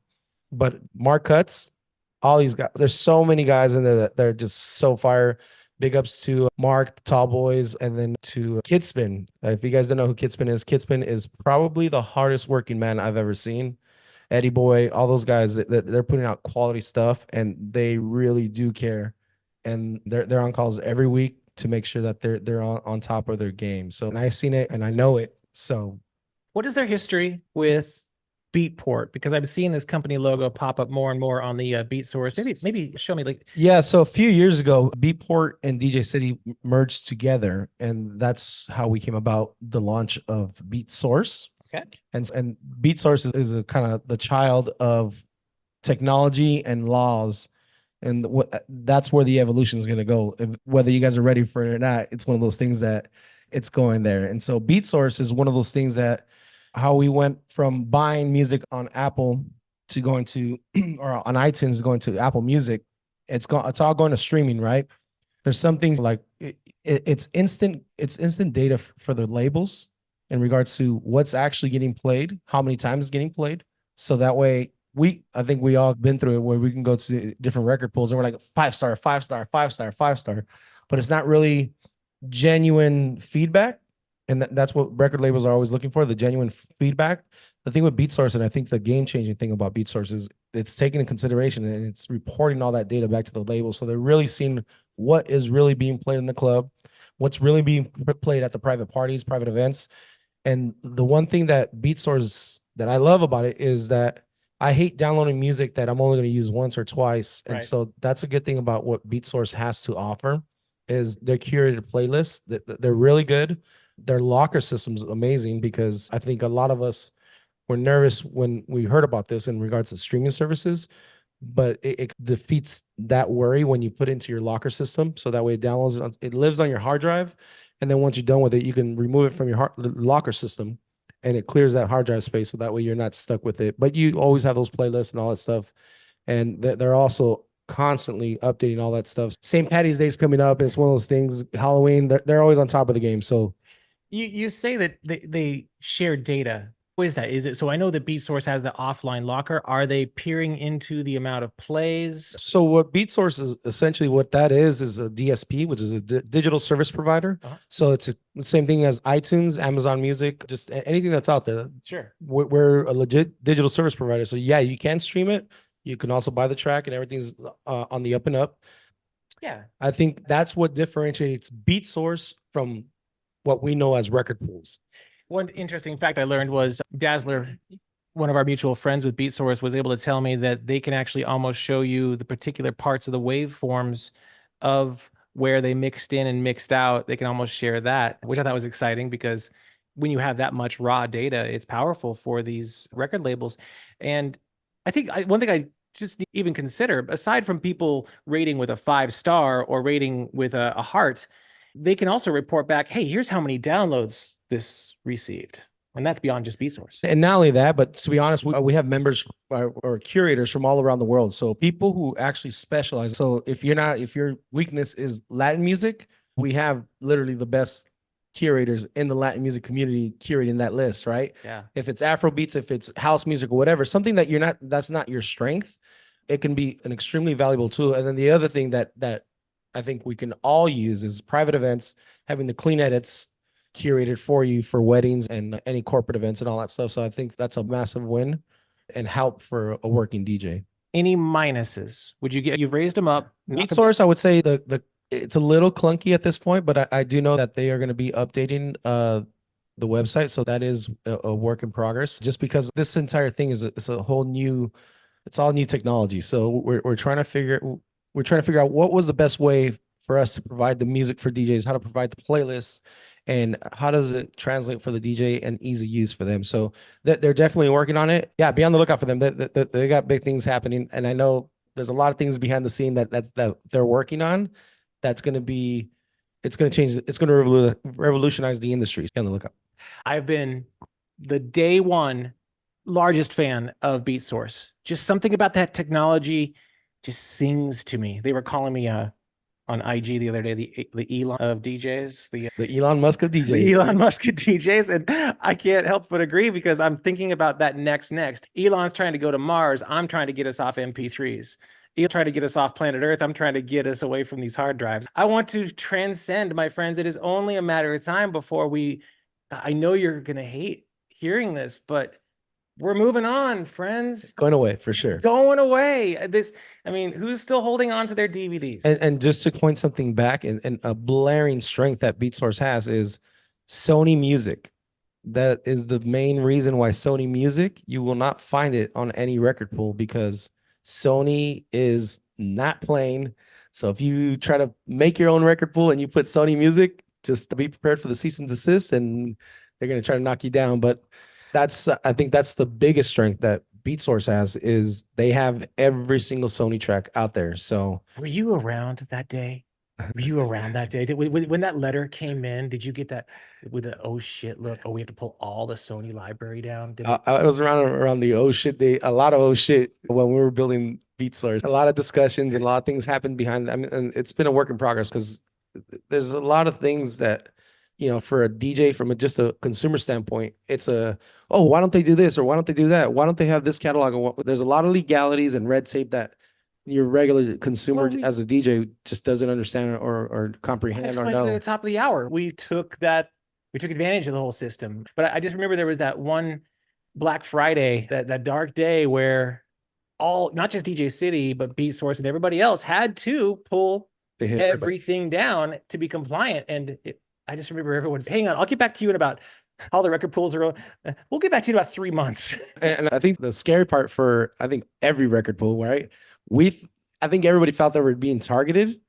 But Mark Cuts, all these guys, there's so many guys in there that they're just so fire. Big ups to Mark, the Tall Boys, and then to Kidspin. If you guys don't know who Kidspin is probably the hardest working man I've ever seen. Eddie Boy, all those guys, they're putting out quality stuff, and they really do care. And they're on calls every week to make sure that they're on top of their game. So, and I've seen it and I know it. So what is their history with Beatport? Because I've seen this company logo pop up more and more on the BeatSource. Maybe show me like. Yeah, so a few years ago, Beatport and DJ City merged together, and that's how we came about the launch of BeatSource. Okay. And BeatSource is a kind of the child of technology and laws, and that's where the evolution is going to go. Whether you guys are ready for it or not, it's one of those things that it's going there. And so BeatSource is one of those things that how we went from buying music on Apple to going to or on iTunes going to Apple Music. It's all going to streaming, right? There's some things like it's instant data for the labels in regards to what's actually getting played, how many times it's getting played. So that way I think we all been through it where we can go to different record pools and we're like 5-star, 5-star, 5-star, 5-star, but it's not really genuine feedback. And that's what record labels are always looking for, the genuine feedback. The thing with BeatSource, and I think the game-changing thing about BeatSource is it's taking into consideration and it's reporting all that data back to the label. So they're really seeing what is really being played in the club, what's really being played at the private parties, private events. And the one thing that BeatSource that I love about it is that I hate downloading music that I'm only going to use once or twice. And so that's a good thing about what BeatSource has to offer is their curated playlists. They're really good. Their locker system's amazing because I think a lot of us were nervous when we heard about this in regards to streaming services, but it defeats that worry when you put it into your locker system. So that way it downloads, it lives on your hard drive. And then once you're done with it, you can remove it from your locker system and it clears that hard drive space. So that way you're not stuck with it, but you always have those playlists and all that stuff. And they're also constantly updating all that stuff. St. Patty's Day is coming up. It's one of those things, Halloween, they're always on top of the game. So you say that they share data. What is that? Is it so? I know that BeatSource has the offline locker. Are they peering into the amount of plays? So what BeatSource is essentially what that is a DSP, which is a digital service provider. So it's the same thing as iTunes, Amazon Music, just anything that's out there. Sure. We're a legit digital service provider. So yeah, you can stream it. You can also buy the track and everything's on the up and up. Yeah. I think that's what differentiates BeatSource from what we know as record pools. One interesting fact I learned was Dazzler, one of our mutual friends with BeatSource, was able to tell me that they can actually almost show you the particular parts of the waveforms of where they mixed in and mixed out. They can almost share that, which I thought was exciting because when you have that much raw data, it's powerful for these record labels. And I think one thing I just even consider, aside from people rating with a 5-star or rating with a heart, they can also report back, hey, here's how many downloads this received. And that's beyond just BeatSource. And not only that, but to be honest, we have members or curators from all around the world. So people who actually specialize. So if your weakness is Latin music, we have literally the best curators in the Latin music community curating that list, right? Yeah. If it's Afro beats, if it's house music or whatever, something that that's not your strength, it can be an extremely valuable tool. And then the other thing that I think we can all use is private events, having the clean edits curated for you for weddings and any corporate events and all that stuff. So I think that's a massive win and help for a working DJ. Any minuses? Would you get? You've raised them up. BeatSource, I would say it's a little clunky at this point, but I do know that they are going to be updating the website. So that is a work in progress. Just because this entire thing is it's a whole new, it's all new technology. So we're trying to figure out what was the best way for us to provide the music for DJs, how to provide the playlists, and how does it translate for the DJ and ease of use for them. So they're definitely working on it. Yeah, be on the lookout for them. They got big things happening, and I know there's a lot of things behind the scene that they're working on. It's going to change. It's going to revolutionize the industry. Be on the lookout. I've been the day one largest fan of BeatSource. Just something about that technology just sings to me. They were calling me on IG the other day, the Elon of DJs, the Elon Musk of DJs, the Elon Musk of DJs, and I can't help but agree because I'm thinking about that next. Elon's trying to go to Mars. I'm trying to get us off MP3s. He'll try to get us off planet Earth. I'm trying to get us away from these hard drives. I want to transcend, my friends. It is only a matter of time before I know you're going to hate hearing this, but we're moving on, friends. It's going away for sure. Going away. Who's still holding on to their DVDs? And just to point something back, and a blaring strength that BeatSource has is Sony Music. That is the main reason why Sony Music, you will not find it on any record pool because Sony is not playing. So if you try to make your own record pool and you put Sony Music, just be prepared for the cease and desist, and they're going to try to knock you down. But I think that's the biggest strength that BeatSource has, is they have every single Sony track out there. So were you around that day? When that letter came in, did you get that with the oh shit look? Oh, we have to pull all the Sony library down. I was around the oh shit day. A lot of oh shit when we were building BeatSource. A lot of discussions and a lot of things happened behind that. And it's been a work in progress because there's a lot of things that, for a DJ from just a consumer standpoint, it's why don't they do this or why don't they do that? Why don't they have this catalog? There's a lot of legalities and red tape that your regular consumer as a DJ just doesn't understand or comprehend or know. At the top of the hour, we took advantage of the whole system. But I just remember there was that one Black Friday, that dark day where not just DJ City, but BeatSource and everybody else had to pull everything down to be compliant. And I just remember everyone's, hang on, I'll get back to you in about all the record pools are. We'll get back to you in about 3 months. And I think the scary part for every record pool, right? I think everybody felt that we're being targeted,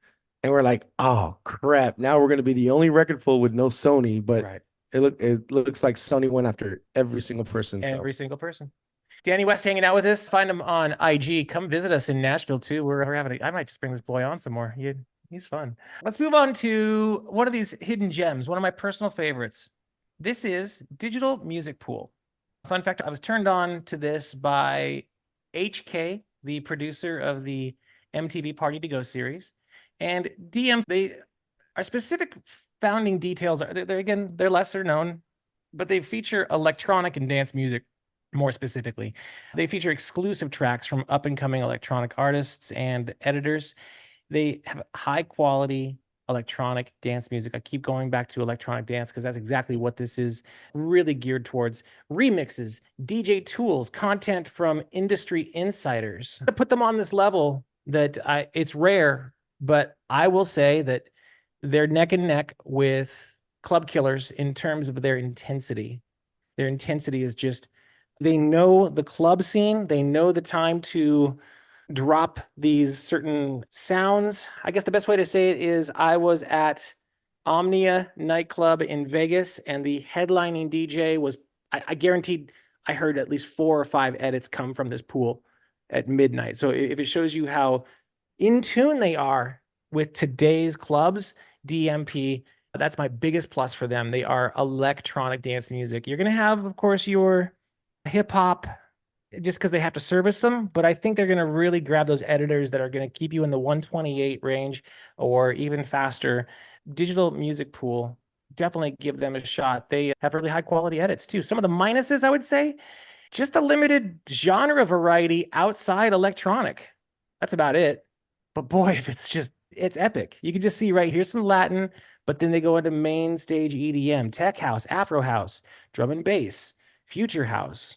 and we're like, oh crap! Now we're going to be the only record pool with no Sony. But right. It looks like Sony went after every single person. Every single person. Danny West hanging out with us. Find him on IG. Come visit us in Nashville too. We're having. I might just bring this boy on some more. He's fun. Let's move on to one of these hidden gems. One of my personal favorites. This is Digital Music Pool. Fun fact: I was turned on to this by HK, the producer of the MTV Party to Go series, and DM. They are specific founding details. They're lesser known, but they feature electronic and dance music. More specifically, they feature exclusive tracks from up-and-coming electronic artists and editors. They have high quality electronic dance music. I keep going back to electronic dance because that's exactly what this is, really geared towards. Remixes, DJ tools, content from industry insiders. I put them on this level that it's rare, but I will say that they're neck and neck with club killers in terms of their intensity. Their intensity is just, they know the club scene. They know the time to drop these certain sounds. I guess the best way to say it is I was at Omnia nightclub in Vegas, and the headlining DJ was, I guaranteed I heard at least 4 or 5 edits come from this pool at midnight. So if it shows you how in tune they are with today's clubs, DMP, that's my biggest plus for them. They are electronic dance music. You're going to have, of course, your hip hop just because they have to service them, but I think they're going to really grab those editors that are going to keep you in the 128 range or even faster. Digital music pool, definitely give them a shot. They have really high quality edits too. Some of the minuses, I would say, just a limited genre variety outside electronic. That's about it. But boy, if it's epic. You can just see right here's some Latin, but then they go into main stage EDM, tech house, Afro house, drum and bass, future house,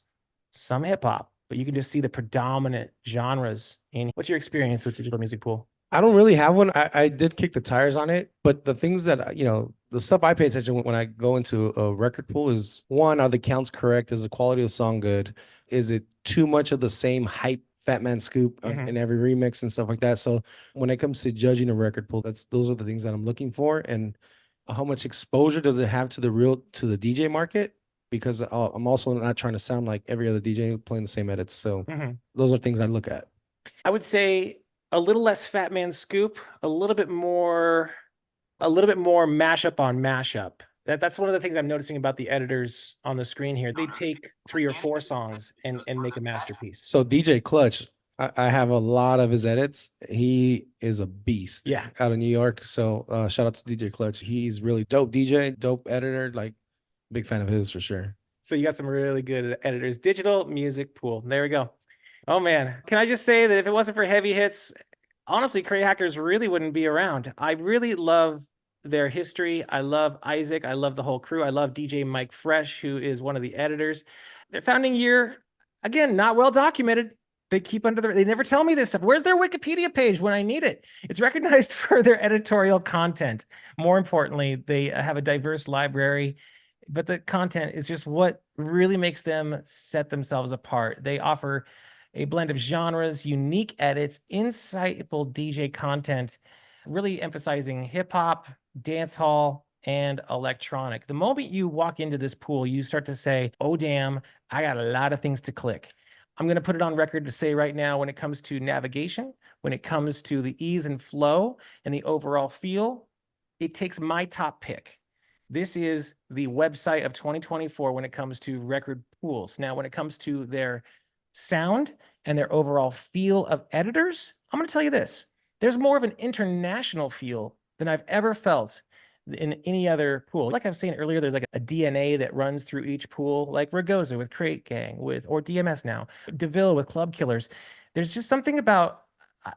some hip hop, but you can just see the predominant genres. What's your experience with digital music pool? I don't really have one. I did kick the tires on it, but the things that, the stuff I pay attention when I go into a record pool is, one, are the counts correct? Is the quality of the song good? Is it too much of the same hype Fat Man Scoop in every remix and stuff like that? So when it comes to judging a record pool, those are the things that I'm looking for. And how much exposure does it have to the DJ market? Because I'm also not trying to sound like every other DJ playing the same edits. So those are things I look at. I would say a little less Fat Man Scoop, a little bit more mashup on mashup. That's one of the things I'm noticing about the editors on the screen here. They take 3 or 4 songs and make a masterpiece. So DJ Clutch, I have a lot of his edits. He is a beast. Yeah. Out of New York. So shout out to DJ Clutch. He's really dope DJ, dope editor. Like, big fan of his for sure. So you got some really good editors. Digital music pool. There we go. Oh man. Can I just say that if it wasn't for Heavy Hits, honestly, Cray Hackers really wouldn't be around. I really love their history. I love Isaac. I love the whole crew. I love DJ Mike Fresh, who is one of the editors. Their founding year, again, not well documented. They keep they never tell me this stuff. Where's their Wikipedia page when I need it? It's recognized for their editorial content. More importantly, they have a diverse library, but the content is just what really makes them set themselves apart. They offer a blend of genres, unique edits, insightful DJ content, really emphasizing hip hop, dance hall, and electronic. The moment you walk into this pool, you start to say, oh, damn, I got a lot of things to click. I'm going to put it on record to say right now, when it comes to navigation, when it comes to the ease and flow and the overall feel, it takes my top pick. This is the website of 2024 when it comes to record pools. Now, when it comes to their sound and their overall feel of editors, I'm going to tell you this. There's more of an international feel than I've ever felt in any other pool. Like I was saying earlier, there's like a DNA that runs through each pool, like Ragosa with Crate Gang, or DMS now, DeVille with Club Killers. There's just something about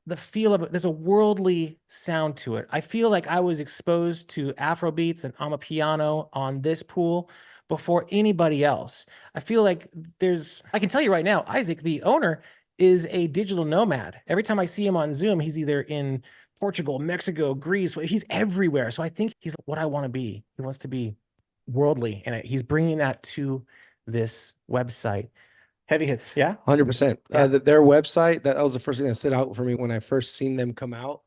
the feel of it. There's a worldly sound to it. I feel like I was exposed to Afro beats and Amapiano on this pool before anybody else. I feel like I can tell you right now, Isaac, the owner, is a digital nomad. Every time I see him on Zoom, he's either in Portugal, Mexico, Greece. He's everywhere. So I think he's what I want to be. He wants to be worldly, and he's bringing that to this website. Heavy Hits, yeah? 100%. Yeah. Their website, that was the first thing that stood out for me when I first seen them come out.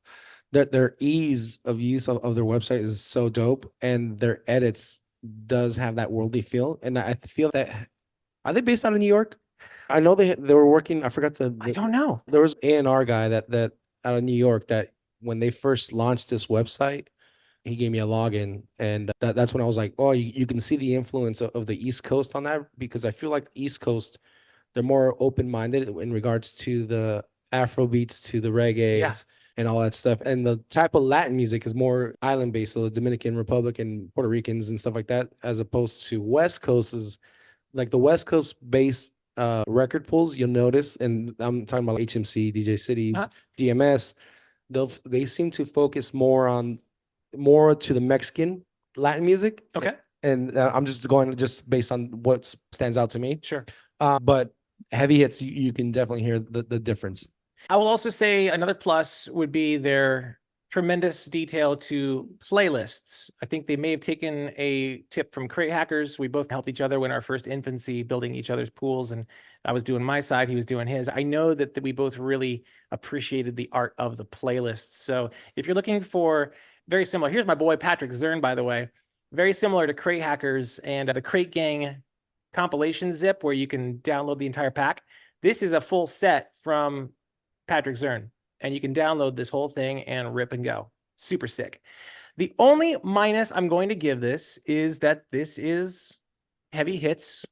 That their ease of use of their website is so dope, and their edits does have that worldly feel. And I feel that, are they based out of New York? I know they were working, I forgot I don't know. There was an A&R guy that out of New York that when they first launched this website, he gave me a login, and that's when I was like, oh, you can see the influence of the East Coast on that, because I feel like East Coast, they're more open-minded in regards to the Afro beats, to the reggae, and all that stuff. And the type of Latin music is more island-based, so the Dominican Republic and Puerto Ricans and stuff like that, as opposed to West Coast is like the West Coast-based record pools, you'll notice, and I'm talking about HMC, DJ Cities, DMS, they seem to focus more to the Mexican Latin music. Okay. And I'm just going based on what stands out to me. Sure. But Heavy Hits, you can definitely hear the difference. I will also say another plus would be their tremendous detail to playlists. I think they may have taken a tip from Crate Hackers. We both helped each other in our first infancy, building each other's pools, and I was doing my side, he was doing his. I know that we both really appreciated the art of the playlists. So if you're looking for very similar. Here's my boy Patrick Zern, by the way. Very similar to Crate Hackers and the Crate Gang compilation zip where you can download the entire pack. This is a full set from Patrick Zern, and you can download this whole thing and rip and go. Super sick. The only minus I'm going to give this is that this is heavy hits,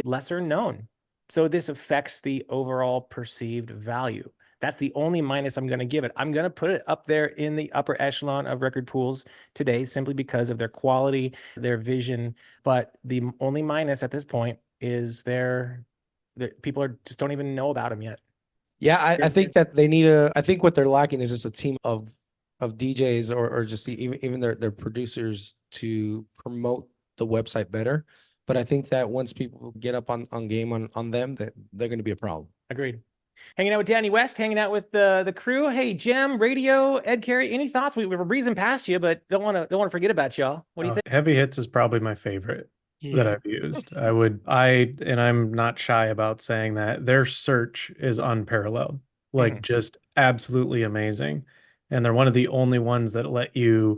lesser known. So this affects the overall perceived value. That's the only minus I'm going to give it. I'm going to put it up there in the upper echelon of record pools today simply because of their quality, their vision. But the only minus at this point is people just don't even know about them yet. Yeah, I think that I think what they're lacking is just a team of DJs or just even their producers to promote the website better. But I think that once people get up on game on them, that they're going to be a problem. Agreed. Hanging out with Danny West, hanging out with the crew. Hey, Jim, Radio, Ed Carey, any thoughts? We were breezing past you, but don't want to forget about y'all. What do you think? Heavy Hits is probably my favorite that I've used. And I'm not shy about saying that their search is unparalleled, like just absolutely amazing. And they're one of the only ones that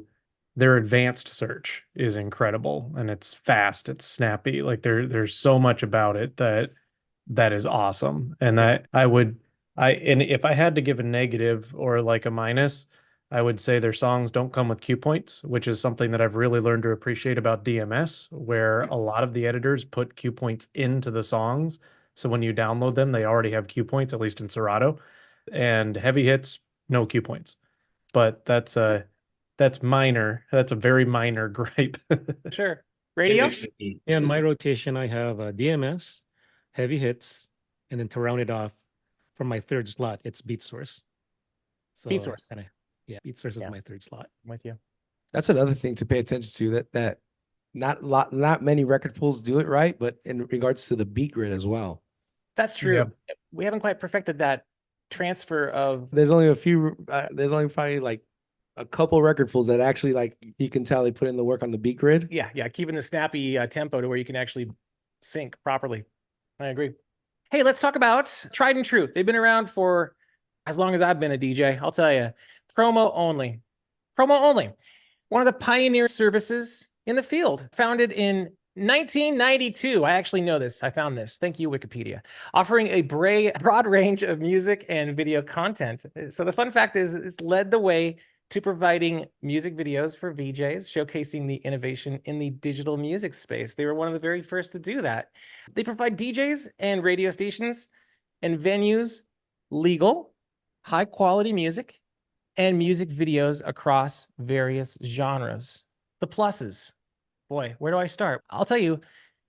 their advanced search is incredible, and it's fast, it's snappy. Like there's so much about it that is awesome. And that and if I had to give a negative or like a minus, I would say their songs don't come with cue points, which is something that I've really learned to appreciate about DMS, where a lot of the editors put cue points into the songs. So when you download them, they already have cue points, at least in Serato. And Heavy Hits, no cue points. But that's minor. That's a very minor gripe. Sure. Radio? In my rotation, I have DMS, Heavy Hits, and then to round it off, from my third slot, it's BeatSource. So BeatSource. BeatSource is my third slot. I'm with you. That's another thing to pay attention to, that not many record pools do it right, but in regards to the beat grid as well. That's true. Yeah. We haven't quite perfected that transfer of. There's only probably like a couple record pools that actually, like, you can tell they put in the work on the beat grid. Yeah, keeping the snappy tempo to where you can actually sync properly. I agree. Hey, let's talk about Tried and True. They've been around for as long as I've been a DJ. I'll tell you, promo only. One of the pioneer services in the field, founded in 1992. I actually know this. I found this. Thank you, Wikipedia. Offering a broad range of music and video content. So the fun fact is it's led the way to providing music videos for VJs, showcasing the innovation in the digital music space. They were one of the very first to do that. They provide DJs and radio stations and venues legal, high-quality music and music videos across various genres. The pluses. Boy, where do I start? I'll tell you,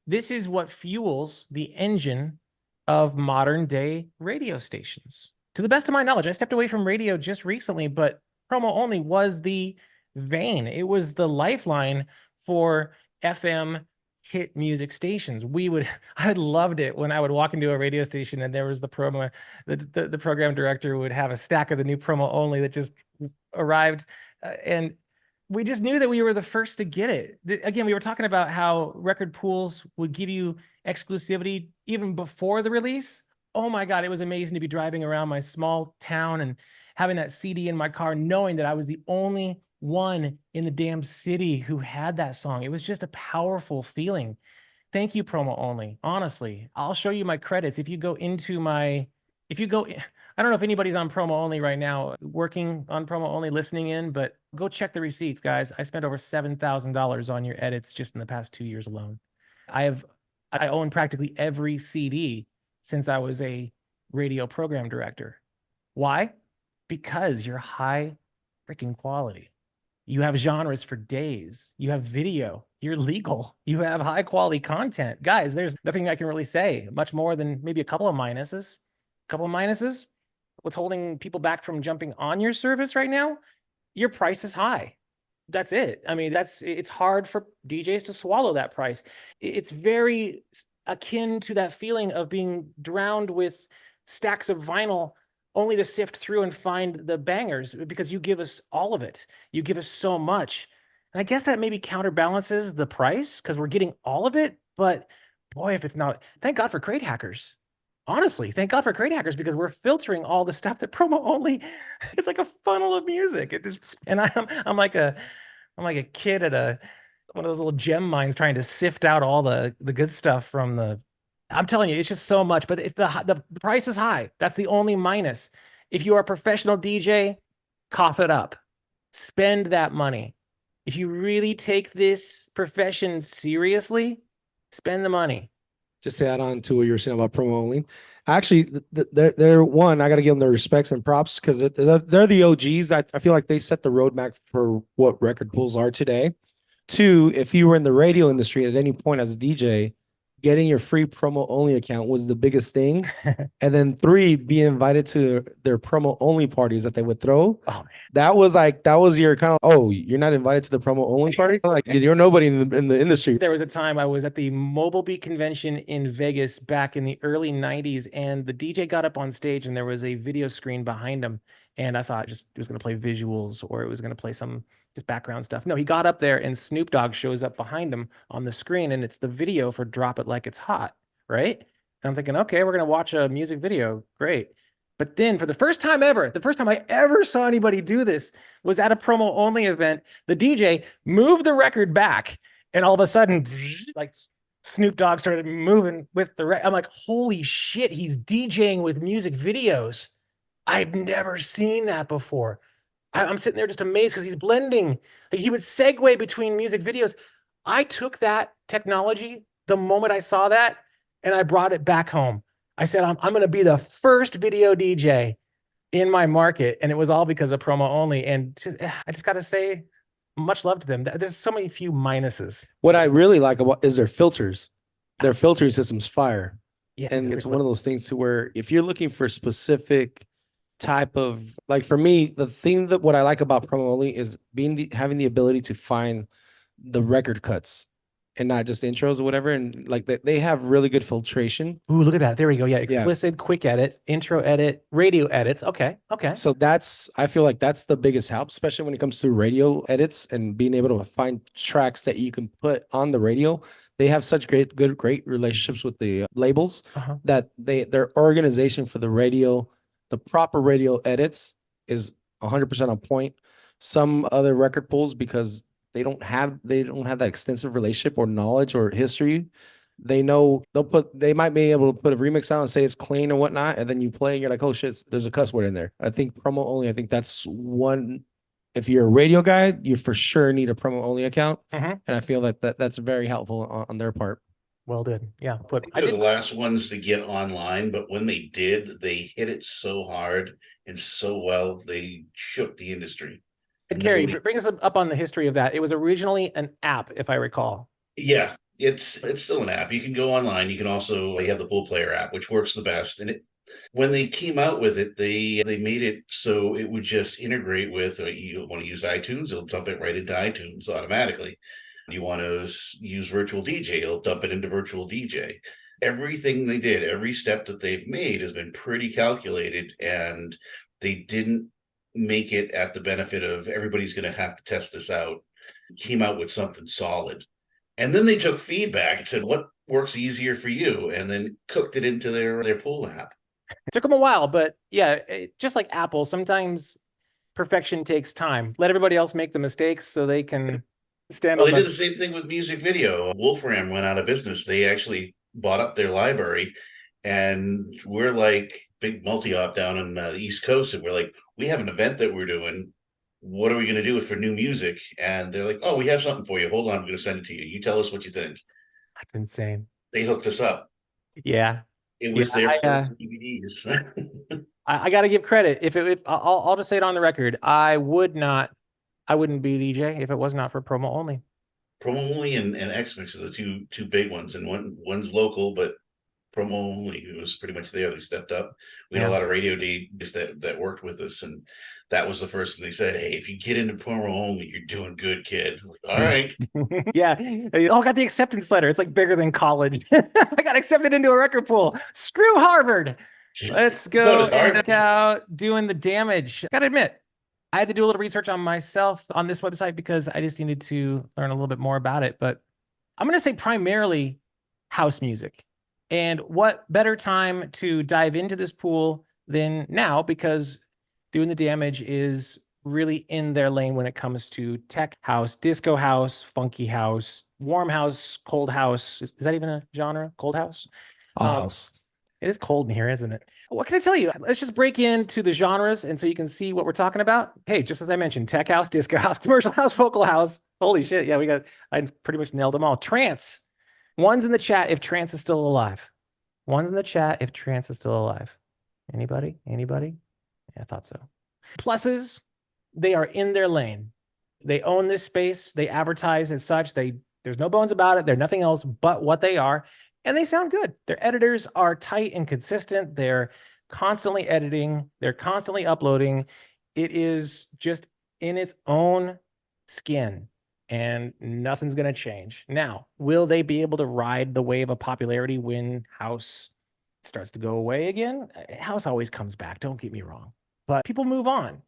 this is what fuels the engine of modern-day radio stations. To the best of my knowledge, I stepped away from radio just recently, but promo only was the vein. It was the lifeline for FM hit music stations. I loved it when I would walk into a radio station and there was the program director would have a stack of the new promo only that just arrived. And we just knew that we were the first to get it. Again, we were talking about how record pools would give you exclusivity even before the release. Oh my God, it was amazing to be driving around my small town and having that CD in my car, knowing that I was the only one in the damn city who had that song. It was just a powerful feeling. Thank you, promo only. Honestly, I'll show you my credits. I don't know if anybody's on promo only right now, working on promo only, listening in, but go check the receipts, guys. I spent over $7,000 on your edits just in the past 2 years alone. I own practically every CD since I was a radio program director. Why? Because you're high freaking quality. You have genres for days. You have video. You're legal. You have high quality content. Guys, there's nothing I can really say, much more than maybe a couple of minuses. What's holding people back from jumping on your service right now? Your price is high. That's it. I mean, it's hard for DJs to swallow that price. It's very akin to that feeling of being drowned with stacks of vinyl only to sift through and find the bangers, because you give us all of it. You give us so much. And I guess that maybe counterbalances the price because we're getting all of it. But boy, if it's not, thank God for Crate Hackers. honestly, thank God for crate hackers, because we're filtering all the stuff that promo only. It's like a funnel of music. And I'm like a kid at one of those little gem mines trying to sift out all the good stuff from the. I'm telling you, it's just so much, but it's the price is high. That's the only minus. If you are a professional DJ, cough it up. Spend that money. If you really take this profession seriously, spend the money. Just to add on to what you were saying about promo only, actually, they're one. I got to give them their respects and props because they're the OGs. I feel like they set the roadmap for what record pools are today. Two, if you were in the radio industry at any point as a DJ, getting your free promo only account was the biggest thing. And then three, being invited to their promo only parties that they would throw. Oh, man. That was your kind of, oh, you're not invited to the promo only party? Like, you're nobody in the industry. There was a time I was at the Mobile Beat convention in Vegas back in the early 90s, and the DJ got up on stage and there was a video screen behind him. And I thought just it was going to play visuals or it was going to play some just background stuff. No, he got up there and Snoop Dogg shows up behind him on the screen, and it's the video for Drop It Like It's Hot, right? And I'm thinking, okay, we're going to watch a music video. Great. But then for the first time ever, the first time I ever saw anybody do this was at a promo only event. The DJ moved the record back, and all of a sudden, like Snoop Dogg started moving with the record. I'm like, holy shit, he's DJing with music videos. I've never seen that before. I'm sitting there just amazed because he's blending. He would segue between music videos. I took that technology the moment I saw that, and I brought it back home. I said, I'm going to be the first video DJ in my market. And it was all because of promo only. And I just got to say, much love to them. There's so many few minuses. What I really like about is their filters. Their filtering system's fire. Yeah, and it's one of those things to where if you're looking for specific type of, like for me, the thing that what I like about promo only is having the ability to find the record cuts and not just intros or whatever. And like they have really good filtration. Ooh, look at that. There we go. Yeah. Explicit, quick edit, intro edit, radio edits. Okay. So I feel like that's the biggest help, especially when it comes to radio edits and being able to find tracks that you can put on the radio. They have such great relationships with the labels that their organization for the radio, the proper radio edits is 100% on point. Some other record pools, because they don't have that extensive relationship or knowledge or history. They know they might be able to put a remix out and say it's clean or whatnot, and then you play and you're like, oh shit, there's a cuss word in there. I think promo only. I think that's one. If you're a radio guy, you for sure need a promo only account, and I feel that's very helpful on their part. Well done. Yeah, but They're the last ones to get online, but when they did, they hit it so hard and so well, they shook the industry. And Carrie, bring us up on the history of that. It was originally an app, if I recall. Yeah, it's still an app. You can go online. You can also have the Pool Player app, which works the best. And when they came out with it, they made it so it would just integrate with. You want to use iTunes, it'll dump it right into iTunes automatically. You want to use Virtual DJ, it'll dump it into Virtual DJ. Everything they did, every step that they've made has been pretty calculated, and they didn't make it at the benefit of everybody's going to have to test this out. Came out with something solid. And then they took feedback and said, what works easier for you? And then cooked it into their pool app. It took them a while, but yeah, just like Apple, sometimes perfection takes time. Let everybody else make the mistakes so they can stand on. They did the same thing with music video. Wolfram went out of business. They actually bought up their library, and we're like big multi-op down on the East Coast, and we're like, we have an event that we're doing. What are we going to do for new music? And they're like, oh, we have something for you. Hold on, I'm going to send it to you. You tell us what you think. That's insane. They hooked us up. Yeah. It was their first DVDs. I got to give credit. If I'll just say it on the record, I wouldn't be DJ if it was not for promo only. Promo only and X-Mix are the two big ones, and one's local, but promo only, it was pretty much there. They stepped up. We had a lot of radio DJs that worked with us, and that was the first thing they said. Hey, if you get into promo only, you're doing good, kid. Like, all right. Yeah. Oh, I got the acceptance letter. It's like bigger than college. I got accepted into a record pool. Screw Harvard. Let's go out doing the damage. I gotta admit, I had to do a little research on myself on this website because I just needed to learn a little bit more about it. But I'm going to say primarily house music. And what better time to dive into this pool than now, because Doing the Damage is really in their lane when it comes to tech house, disco house, funky house, warm house, cold house. Is that even a genre? Cold house? House. It is cold in here, isn't it? What can I tell you? Let's just break into the genres, and so you can see what we're talking about. Hey, just as I mentioned, tech house, disco house, commercial house, vocal house. Holy shit. Yeah, I pretty much nailed them all. Trance. One's in the chat if trance is still alive. One's in the chat if trance is still alive. Anybody? Anybody? Yeah, I thought so. Pluses, they are in their lane. They own this space. They advertise as such. There's no bones about it. They're nothing else but what they are. And they sound good. Their editors are tight and consistent. They're constantly editing. They're constantly uploading. It is just in its own skin, and nothing's going to change. Now, will they be able to ride the wave of popularity when house starts to go away again? House always comes back, don't get me wrong. But people move on.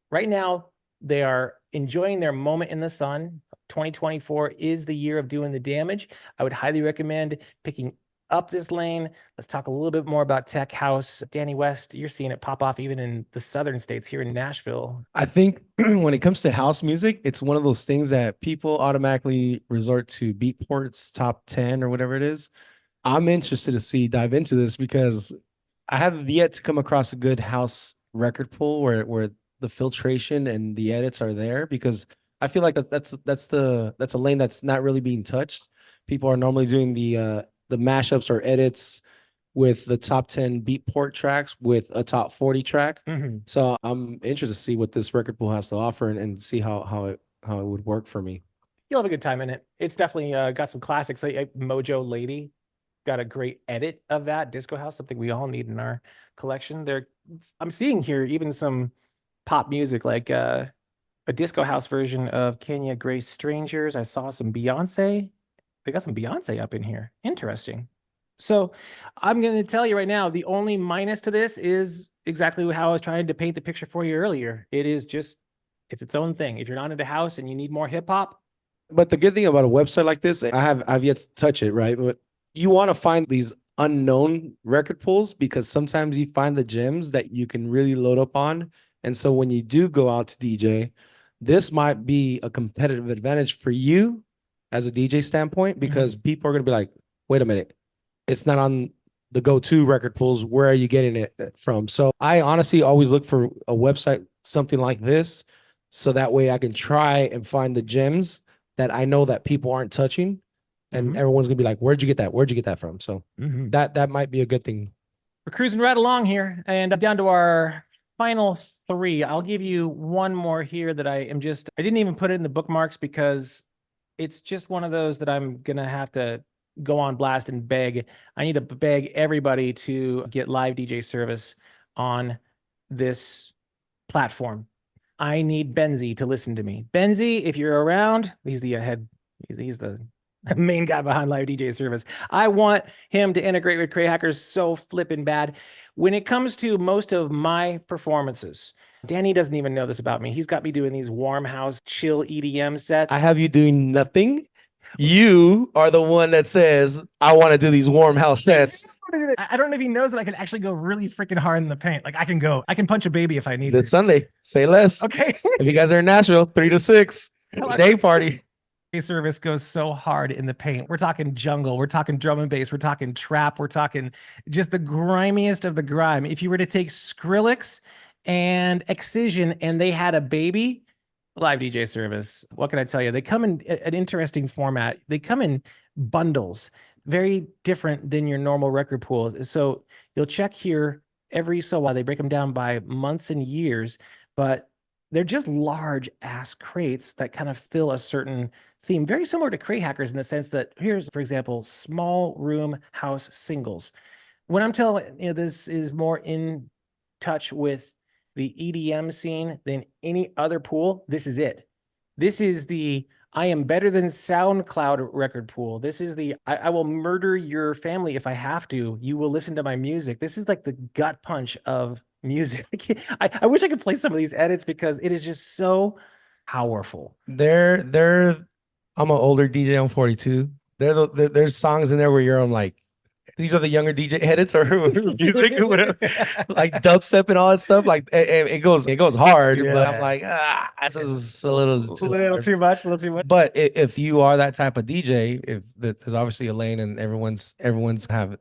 Right now, they are enjoying their moment in the sun. 2024 is the year of Doing the Damage. I would highly recommend picking up this lane. Let's talk a little bit more about tech house. Danny West, you're seeing it pop off even in the southern states here in Nashville. I think when it comes to house music, it's one of those things that people automatically resort to Beatport's top 10 or whatever it is. I'm interested to dive into this because I have yet to come across a good house record pool where the filtration and the edits are there, because I feel like that's a lane that's not really being touched. People are normally doing the mashups or edits with the top 10 Beatport tracks with a top 40 track. Mm-hmm. So I'm interested to see what this record pool has to offer and see how it would work for me. You'll have a good time in it. It's definitely got some classics. Like Mojo Lady got a great edit of that. Disco House, something we all need in our collection. I'm seeing here even some pop music, like a disco house version of Kenya Grace Strangers. I saw some Beyonce. They got some Beyonce up in here. Interesting. So I'm going to tell you right now, the only minus to this is exactly how I was trying to paint the picture for you earlier. It is just, it's its own thing. If you're not into house and you need more hip hop. But the good thing about a website like this, I've yet to touch it, right? But you want to find these unknown record pools, because sometimes you find the gems that you can really load up on. And so when you do go out to DJ, this might be a competitive advantage for you as a DJ standpoint, because people are going to be like, wait a minute, it's not on the go-to record pools. Where are you getting it from? So I honestly always look for a website, something like this, so that way I can try and find the gems that I know that people aren't touching. And everyone's going to be like, where'd you get that? Where'd you get that from? So that might be a good thing. We're cruising right along here, and down to our final three. I'll give you one more here that I didn't even put it in the bookmarks because it's just one of those that I'm going to have to go on blast and beg. I need to beg everybody to get live DJ service on this platform. I need Benzie to listen to me. Benzie, if you're around, he's the head, he's the main guy behind live DJ service. I want him to integrate with Cray Hackers so flippin' bad. When it comes to most of my performances, Danny doesn't even know this about me. He's got me doing these warm house, chill EDM sets. I have you doing nothing. You are the one that says, I want to do these warm house sets. I don't know if he knows that I can actually go really freaking hard in the paint. Like I can punch a baby if I need This Sunday, say less. Okay. If you guys are in Nashville, 3 to 6, day party. Service goes so hard in the paint. We're talking jungle, we're talking drum and bass, we're talking trap, we're talking just the grimiest of the grime. If you were to take Skrillex and Excision and they had a baby, live DJ service, what can I tell you? They come in an interesting format. They come in bundles, very different than your normal record pool. So you'll check here every so while. They break them down by months and years, but they're just large ass crates that kind of fill a certain theme, very similar to Crate Hackers in the sense that here's, for example, small room house singles. When I'm telling you, this is more in touch with the EDM scene than any other pool, this is it. This is the I am better than SoundCloud record pool. This is the I will murder your family if I have to. You will listen to my music. This is like the gut punch of music. I wish I could play some of these edits because it is just so powerful. I'm an older DJ. I'm 42. There's songs in there where you're on like, these are the younger DJ edits or music or whatever, like dubstep and all that stuff. Like it goes hard, but I'm like, this is a little too much, a little too much. But if you are that type of DJ, there's obviously a lane, and everyone's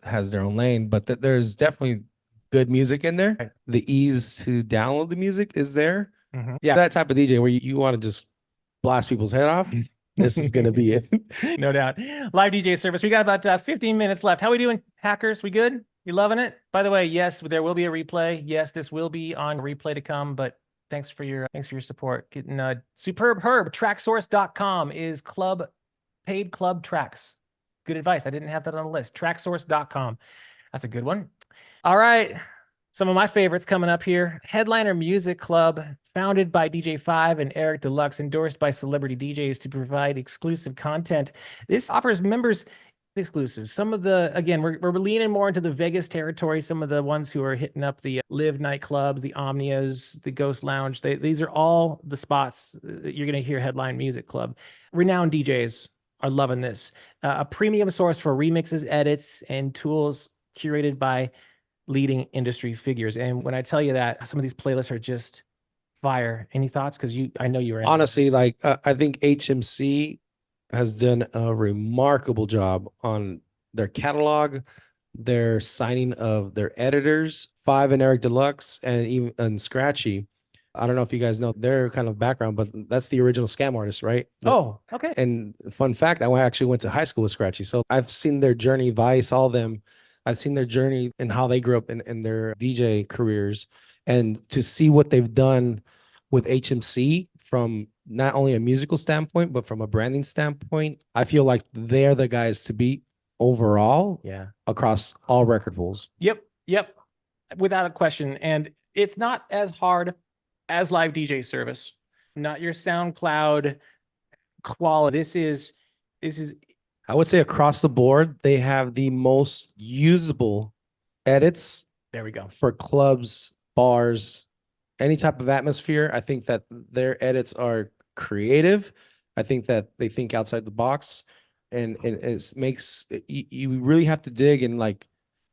has their own lane, but there's definitely good music in there. The ease to download the music is there. Yeah, that type of DJ where you want to just blast people's head off. This is going to be it. No doubt. Live DJ service. We got about 15 minutes left. How we doing, hackers? We good? You loving it? By the way, yes, there will be a replay. Yes, this will be on replay to come, but thanks for your support. Getting Superb Herb, tracksource.com is paid club tracks. Good advice. I didn't have that on the list. Tracksource.com. That's a good one. All right. Some of my favorites coming up here. Headliner Music Club, founded by DJ 5 and Eric Deluxe, endorsed by celebrity DJs to provide exclusive content. This offers members exclusives. Some of the, again, we're leaning more into the Vegas territory. Some of the ones who are hitting up the Live nightclubs, the Omnias, the Ghost Lounge. These are all the spots that you're going to hear Headline Music Club. Renowned DJs are loving this. A premium source for remixes, edits, and tools curated by leading industry figures. And when I tell you that, some of these playlists are just fire. Any thoughts? Because I know you were honestly like I think HMC has done a remarkable job on their catalog, their signing of their editors, 5 and Eric Deluxe, and Scratchy. I don't know if you guys know their kind of background, but that's the original Scam Artist, right? Oh, okay. And fun fact, I actually went to high school with Scratchy, so I've seen their journey, Vice, all of them. I've seen their journey and how they grew up in their DJ careers, and to see what they've done with HMC from not only a musical standpoint, but from a branding standpoint, I feel like they're the guys to beat overall. Yeah. Across all record pools. Yep. Without a question. And it's not as hard as live DJ service, not your SoundCloud quality. This is I would say across the board, they have the most usable edits. There we go. For clubs, bars, any type of atmosphere. I think that their edits are creative. I think that they think outside the box, and it makes you really have to dig and like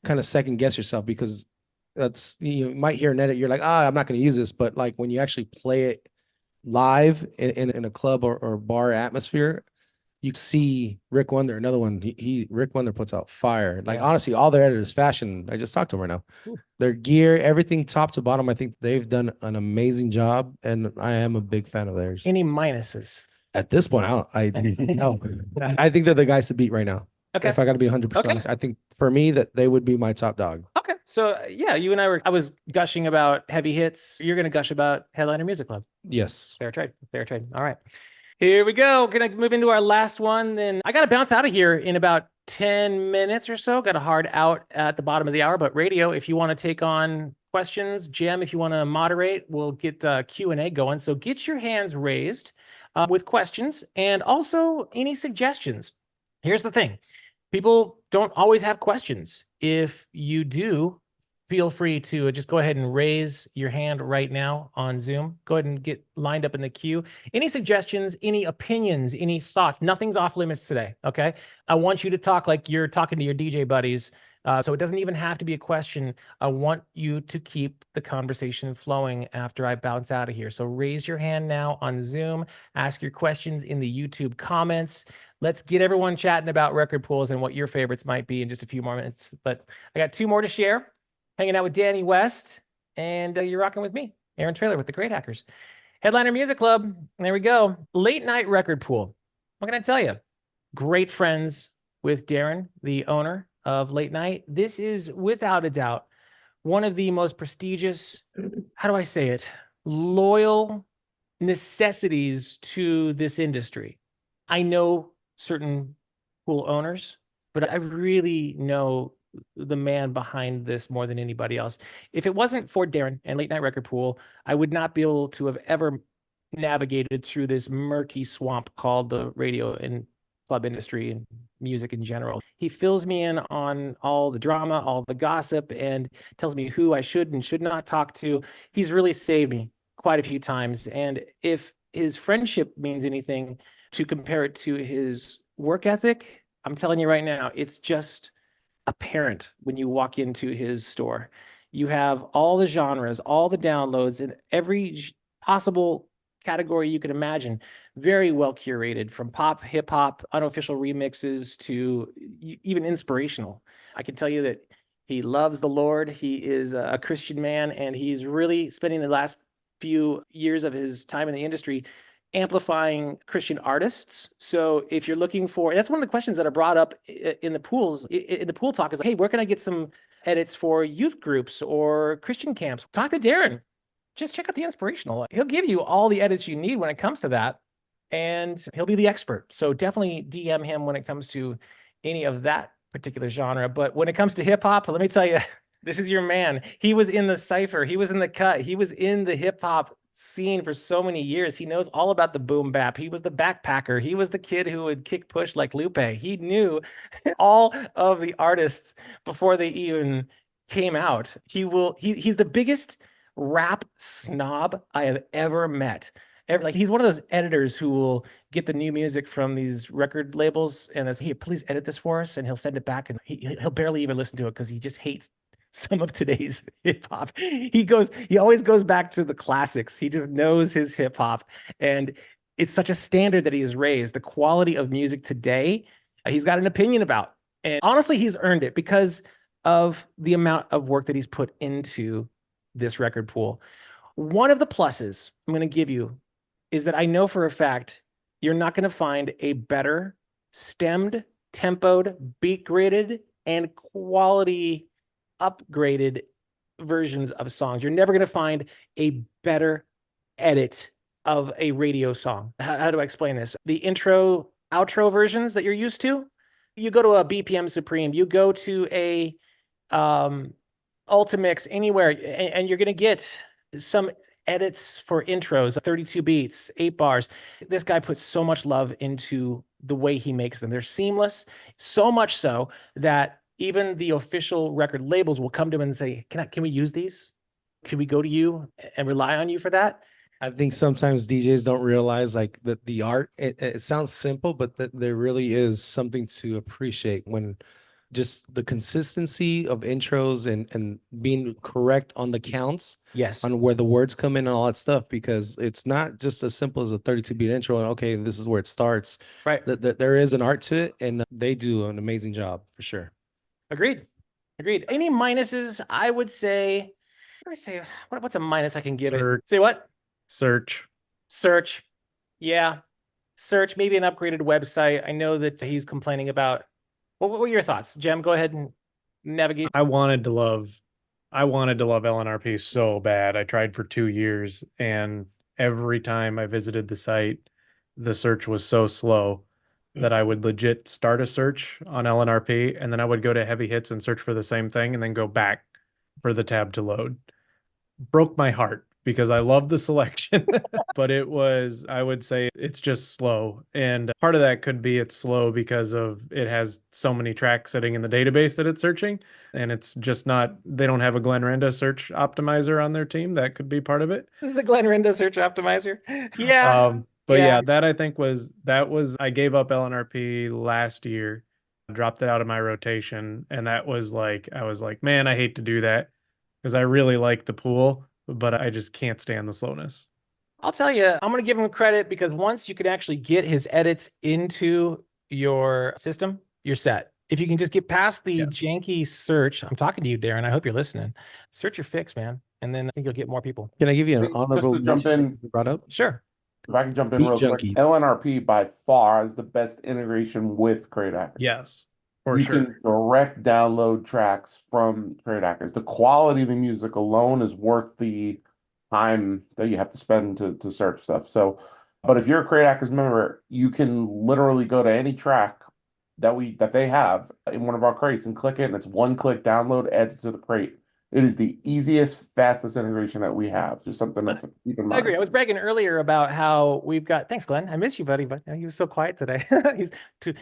kind of second guess yourself, because that's, you might hear an edit, you're like, I'm not going to use this, but like when you actually play it live in a club or bar atmosphere, you see Rick Wonder, another one. Rick Wonder puts out fire. Like, honestly, all their editors, fashion. I just talked to them right now. Ooh. Their gear, everything top to bottom. I think they've done an amazing job, and I am a big fan of theirs. Any minuses? At this point, I think they're the guys to beat right now. Okay. If I got to be 100% honest, I think for me that they would be my top dog. Okay. So yeah, you and I was gushing about heavy hits. You're going to gush about Headliner Music Club. Yes. Fair trade. All right. Here we go. Gonna move into our last one. Then I got to bounce out of here in about 10 minutes or so. Got a hard out at the bottom of the hour, but radio, if you want to take on questions, Jim, if you want to moderate, we'll get Q&A going. So get your hands raised with questions and also any suggestions. Here's the thing. People don't always have questions. If you do, feel free to just go ahead and raise your hand right now on Zoom. Go ahead and get lined up in the queue. Any suggestions, any opinions, any thoughts? Nothing's off limits today, okay? I want you to talk like you're talking to your DJ buddies. So it doesn't even have to be a question. I want you to keep the conversation flowing after I bounce out of here. So raise your hand now on Zoom. Ask your questions in the YouTube comments. Let's get everyone chatting about record pools and what your favorites might be in just a few more minutes. But I got 2 more to share. Hanging out with Danny West, and you're rocking with me, Aaron Traylor with the Great Hackers. Headliner Music Club, there we go. Late night record pool. What can I tell you? Great friends with Darren, the owner of Late Night. This is, without a doubt, one of the most prestigious, how do I say it, loyal necessities to this industry. I know certain pool owners, but I really know the man behind this more than anybody else. If it wasn't for Darren and Late Night Record Pool, I would not be able to have ever navigated through this murky swamp called the radio and club industry and music in general. He fills me in on all the drama, all the gossip, and tells me who I should and should not talk to. He's really saved me quite a few times. And if his friendship means anything to compare it to his work ethic, I'm telling you right now, it's just apparent when you walk into his store. You have all the genres, all the downloads, and every possible category you can imagine. Very well curated, from pop, hip hop, unofficial remixes to even inspirational. I can tell you that he loves the Lord. He is a Christian man, and he's really spending the last few years of his time in the industry amplifying Christian artists. So if you're looking for, that's one of the questions that are brought up in the pools, in the pool talk, is like, hey, where can I get some edits for youth groups or Christian camps? Talk to Darren. Just check out the inspirational. He'll give you all the edits you need when it comes to that, and he'll be the expert. So definitely DM him when it comes to any of that particular genre. But when it comes to hip hop, let me tell you, this is your man. He was in the cypher. He was in the cut. He was in the hip hop scene for so many years. He knows all about the boom bap. He was the backpacker. He was the kid who would kick push like Lupe. He knew all of the artists before they even came out. He's the biggest rap snob I have ever met. Like, he's one of those editors who will get the new music from these record labels and say, hey, please edit this for us, and he'll send it back, and he'll barely even listen to it because he just hates some of today's hip hop. He always goes back to the classics. He just knows his hip hop, and it's such a standard that he has raised. The quality of music today, he's got an opinion about, and honestly, he's earned it because of the amount of work that he's put into this record pool. One of the pluses I'm going to give you is that I know for a fact you're not going to find a better stemmed, tempoed, beat graded, and quality upgraded versions of songs. You're never going to find a better edit of a radio song. How do I explain this? The intro, outro versions that you're used to, you go to a BPM Supreme, you go to a Ultimix, anywhere, and you're going to get some edits for intros, 32 beats, 8 bars. This guy puts so much love into the way he makes them. They're seamless, so much so that even the official record labels will come to him and say, can we use these? Can we go to you and rely on you for that? I think sometimes DJs don't realize like that the art, it sounds simple, but that there really is something to appreciate when just the consistency of intros and being correct on the counts, yes, on where the words come in and all that stuff, because it's not just as simple as a 32 beat intro and okay, this is where it starts. Right. There is an art to it, and they do an amazing job for sure. Agreed. Any minuses? I would say, what's a minus I can give it? Say what? Search. Yeah. Search, maybe an upgraded website. I know that he's complaining about. What were your thoughts, Jem? Go ahead and navigate. I wanted to love LNRP so bad. I tried for 2 years, and every time I visited the site, the search was so slow that I would legit start a search on LNRP, and then I would go to heavy hits and search for the same thing, and then go back for the tab to load. Broke my heart because I love the selection, but I would say it's just slow. And part of that could be it's slow because of it has so many tracks sitting in the database that it's searching, and it's just not, they don't have a Glenn Renda search optimizer on their team. That could be part of it. The Glenn Renda search optimizer. Yeah. But yeah, that I think I gave up LNRP last year, dropped it out of my rotation. And that was like, I was like, man, I hate to do that because I really like the pool, but I just can't stand the slowness. I'll tell you, I'm going to give him credit because once you can actually get his edits into your system, you're set. If you can just get past the janky search, I'm talking to you, Darren. I hope you're listening. Search your fix, man. And then I think you'll get more people. Can I give you an honorable Just to jump in, you brought up? Sure. If I can jump in Beat real Junkie. quick, LNRP by far is the best integration with Crate Hackers. Yes, for you sure. can direct download tracks from Crate Hackers. The quality of the music alone is worth the time that you have to spend to search stuff. So, but if you're a Crate Hackers member, you can literally go to any track that they have in one of our crates and click it, and it's one-click download, adds it to the crate. It is the easiest, fastest integration that we have. Just something to keep in mind. I agree. I was bragging earlier about how we've got. Thanks, Glenn. I miss you, buddy. But he was so quiet today. He's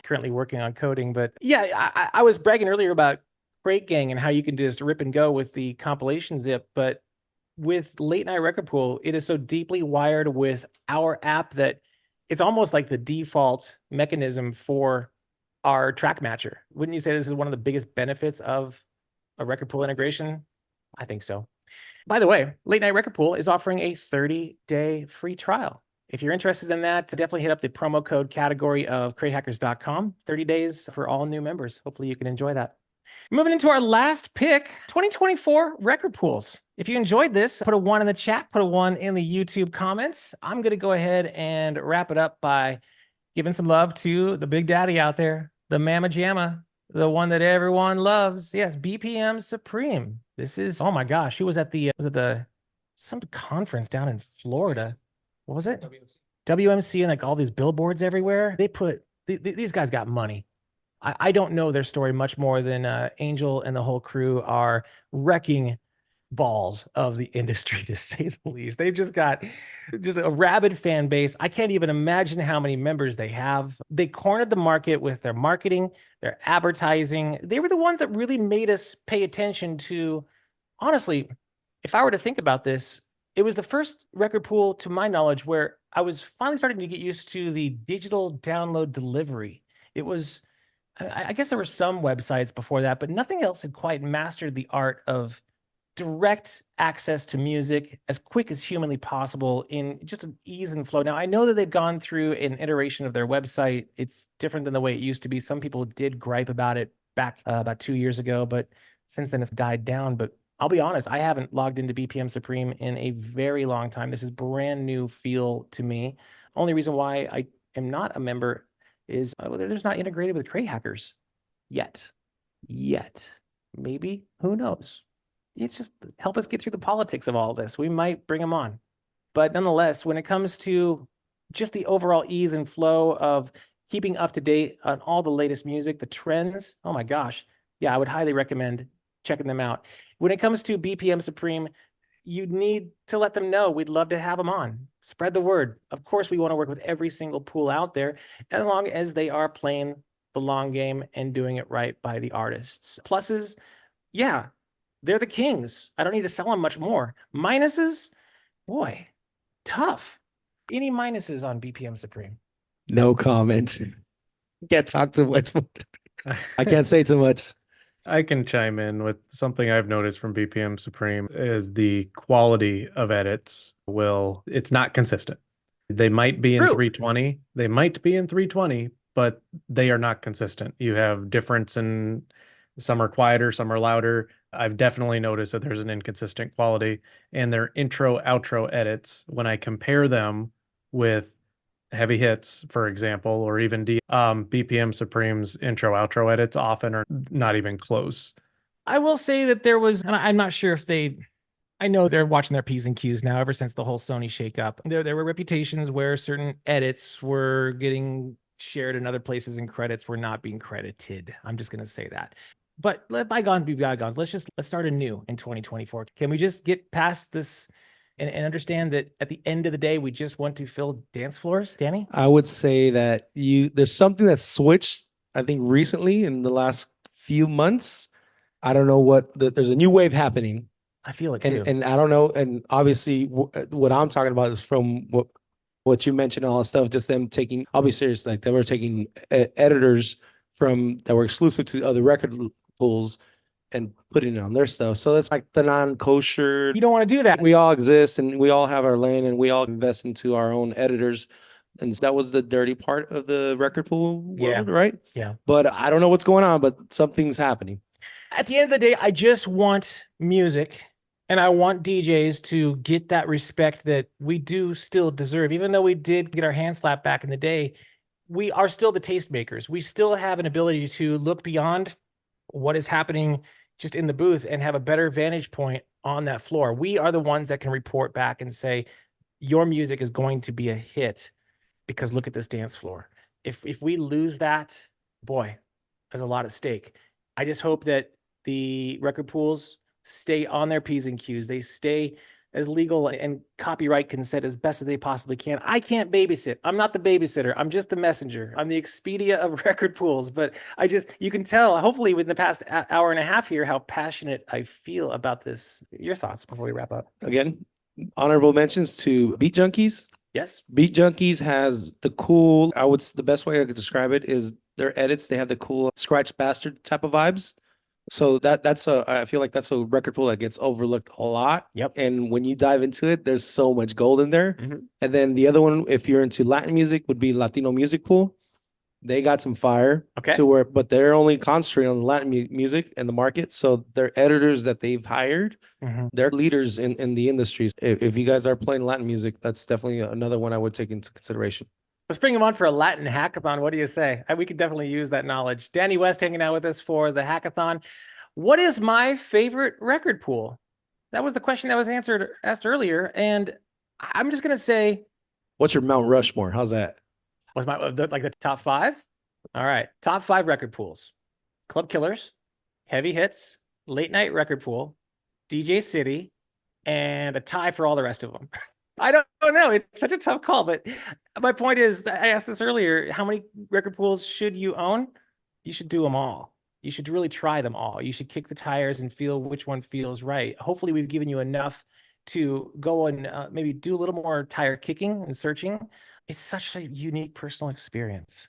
currently working on coding. But yeah, I was bragging earlier about Crate Gang and how you can just rip and go with the compilation zip. But with Late Night Record Pool, it is so deeply wired with our app that it's almost like the default mechanism for our track matcher. Wouldn't you say this is one of the biggest benefits of a record pool integration? I think so. By the way, Late Night Record Pool is offering a 30-day free trial. If you're interested in that, definitely hit up the promo code category of cratehackers.com. 30 days for all new members. Hopefully you can enjoy that. Moving into our last pick, 2024 record pools. If you enjoyed this, put a 1 in the chat, put a 1 in the YouTube comments. I'm going to go ahead and wrap it up by giving some love to the big daddy out there, the Mama Jamma, the one that everyone loves. Yes, BPM Supreme. This is, oh my gosh, he was at some conference down in Florida. What was it? WMC, and like all these billboards everywhere. They put, these guys got money. I don't know their story much more than Angel and the whole crew are wrecking balls of the industry, to say the least. They've just got a rabid fan base. I can't even imagine how many members they have. They cornered the market with their marketing, their advertising. They were the ones that really made us pay attention to, honestly, if I were to think about this, it was the first record pool, to my knowledge, where I was finally starting to get used to the digital download delivery. It was, I guess there were some websites before that, but nothing else had quite mastered the art of direct access to music as quick as humanly possible in just an ease and flow. Now, I know that they've gone through an iteration of their website. It's different than the way it used to be. Some people did gripe about it back about 2 years ago, but since then it's died down. But I'll be honest, I haven't logged into BPM Supreme in a very long time. This is brand new feel to me. Only reason why I am not a member is they're just not integrated with Crate Hackers yet. Maybe, who knows? It's just help us get through the politics of all this. We might bring them on. But nonetheless, when it comes to just the overall ease and flow of keeping up to date on all the latest music, the trends, oh my gosh. Yeah, I would highly recommend checking them out. When it comes to BPM Supreme, you need to let them know. We'd love to have them on. Spread the word. Of course, we want to work with every single pool out there, as long as they are playing the long game and doing it right by the artists. Pluses, yeah, they're the kings. I don't need to sell them much more. Minuses, boy, tough. Any minuses on BPM Supreme? No comment. Can't talk too much. I can't say too much. I can chime in with something I've noticed from BPM Supreme is the quality of edits it's not consistent. They might be in 320. They might be in 320, but they are not consistent. You have difference in some are quieter, some are louder. I've definitely noticed that there's an inconsistent quality, and their intro outro edits, when I compare them with Heavy Hits, for example, or even BPM Supreme's intro outro edits often are not even close. I will say that there was, and I'm not sure if I know they're watching their P's and Q's now ever since the whole Sony shakeup. There were reputations where certain edits were getting shared in other places and credits were not being credited. I'm just going to say that. But let bygones be bygones. Let's start anew in 2024. Can we just get past this and understand that at the end of the day, we just want to fill dance floors, Danny? I would say that there's something that switched, I think, recently in the last few months. I don't know there's a new wave happening. I feel it too. And I don't know. And obviously what I'm talking about is from what you mentioned, all that stuff, just them taking, I'll be serious, like they were taking editors that were exclusive to other record pools and putting it on their stuff. So that's like the non-kosher. You don't want to do that. We all exist and we all have our lane and we all invest into our own editors. And that was the dirty part of the record pool world, right? Yeah. But I don't know what's going on, but something's happening. At the end of the day, I just want music and I want DJs to get that respect that we do still deserve. Even though we did get our hand slapped back in the day, we are still the tastemakers. We still have an ability to look beyond what is happening just in the booth and have a better vantage point on that floor. We are the ones that can report back and say, your music is going to be a hit because look at this dance floor. If we lose that, boy, there's a lot at stake. I just hope that the record pools stay on their P's and Q's. They stay as legal and copyright consent as best as they possibly can. I can't babysit. I'm not the babysitter. I'm just the messenger. I'm the Expedia of record pools. But you can tell, hopefully within the past hour and a half here, how passionate I feel about this. Your thoughts before we wrap up? Again, honorable mentions to Beat Junkies, Yes. Beat Junkies has the best way I could describe it is their edits. They have the cool scratch bastard type of vibes. So I feel like that's a record pool that gets overlooked a lot. Yep. And when you dive into it, there's so much gold in there. Mhm. And then the other one, if you're into Latin music, would be Latino Music Pool. They got some fire Okay. but they're only concentrating on the Latin music and the market. So their editors that they've hired, Mhm. they're leaders in the industry. If you guys are playing Latin music, that's definitely another one I would take into consideration. Let's bring him on for a Latin hackathon. What do you say? We could definitely use that knowledge. Danny West hanging out with us for the hackathon. What is my favorite record pool? That was the question that was asked earlier. And I'm just going to say, What's your Mount Rushmore? How's that? was my like the top 5? All right. Top 5 record pools: Club Killers, Heavy Hits, Late Night Record Pool, DJ City, and a tie for all the rest of them. I don't know. It's such a tough call, but my point is, I asked this earlier, how many record pools should you own? You should do them all. You should really try them all. You should kick the tires and feel which one feels right. Hopefully we've given you enough to go and maybe do a little more tire kicking and searching. It's such a unique personal experience.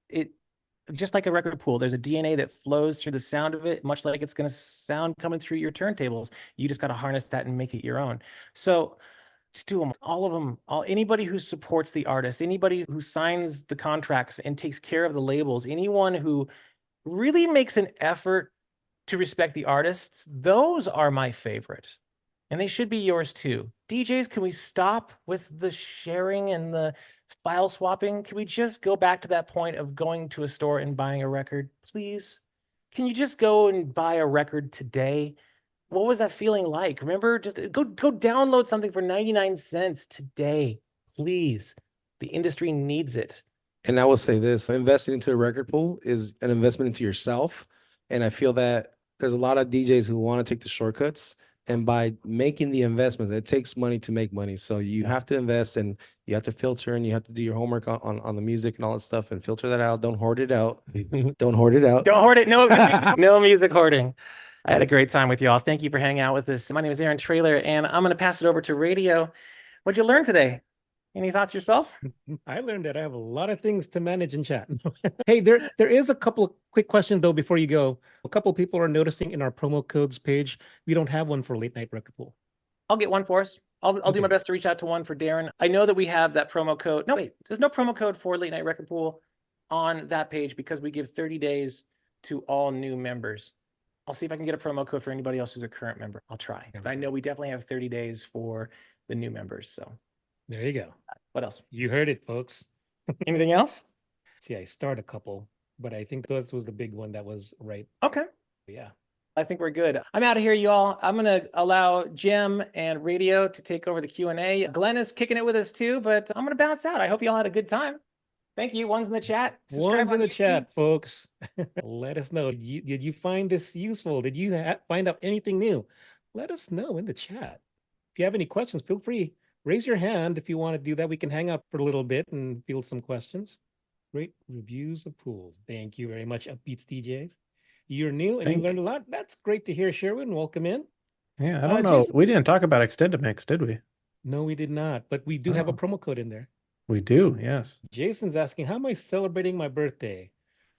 It just like a record pool, there's a DNA that flows through the sound of it, much like it's going to sound coming through your turntables. You just got to harness that and make it your own. So just do them, all of them. Anybody who supports the artist, anybody who signs the contracts and takes care of the labels, anyone who really makes an effort to respect the artists, those are my favorite. And they should be yours too. DJs, can we stop with the sharing and the file swapping? Can we just go back to that point of going to a store and buying a record, please? Can you just go and buy a record today? What was that feeling like? Remember, just go download something for 99 cents today, please. The industry needs it. And I will say this, investing into a record pool is an investment into yourself. And I feel that there's a lot of DJs who want to take the shortcuts. And by making the investments, it takes money to make money. So you have to invest and you have to filter and you have to do your homework on the music and all that stuff and filter that out. Don't hoard it out. Don't hoard it out. Don't hoard it. No, no music hoarding. I had a great time with y'all. Thank you for hanging out with us. My name is Aaron Traylor, and I'm going to pass it over to Radio. What'd you learn today? Any thoughts yourself? I learned that I have a lot of things to manage in chat. Hey, there is a couple of quick questions though before you go. A couple of people are noticing in our promo codes page, we don't have one for Late Night Record Pool. I'll get one for us. I'll do my best to reach out to one for Darren. I know that we have that promo code. No, wait, there's no promo code for Late Night Record Pool on that page because we give 30 days to all new members. I'll see if I can get a promo code for anybody else who's a current member. I'll try. But I know we definitely have 30 days for the new members. So there you go. What else? You heard it, folks. Anything else? See, I start a couple, but I think this was the big one that was right. Okay. Yeah. I think we're good. I'm out of here, y'all. I'm going to allow Jim and Radio to take over the Q&A. Glenn is kicking it with us too, but I'm going to bounce out. I hope y'all had a good time. Thank you. One's in the chat. One's in the chat, folks. Let us know. Did you find this useful? Did you find out anything new? Let us know in the chat. If you have any questions, feel free. Raise your hand if you want to do that. We can hang out for a little bit and field some questions. Great reviews of pools. Thank you very much, Upbeats DJs. You're new and you learned a lot. That's great to hear, Sherwin. Welcome in. Yeah, I don't know. Jason. We didn't talk about Extendamix, did we? No, we did not. But we do have a promo code in there. We do, yes. Jason's asking, how am I celebrating my birthday?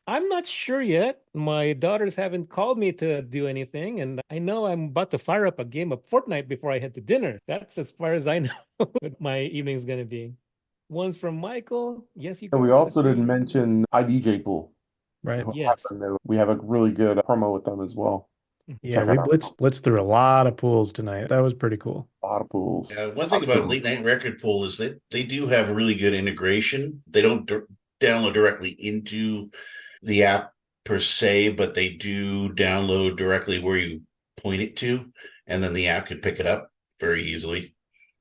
I'm not sure yet. My daughters haven't called me to do anything. And I know I'm about to fire up a game of Fortnite before I head to dinner. That's as far as I know what my evening's going to be. One's from Michael. Yes, you can. And we also didn't mention IDJ Pool. Right. Yes. We have a really good promo with them as well. Yeah, we blitzed through a lot of pools tonight. That was pretty cool. A lot of pools. Yeah, one thing about Late Night Record Pool is that they do have really good integration. They don't download directly into the app per se, but they do download directly where you point it to, and then the app can pick it up very easily.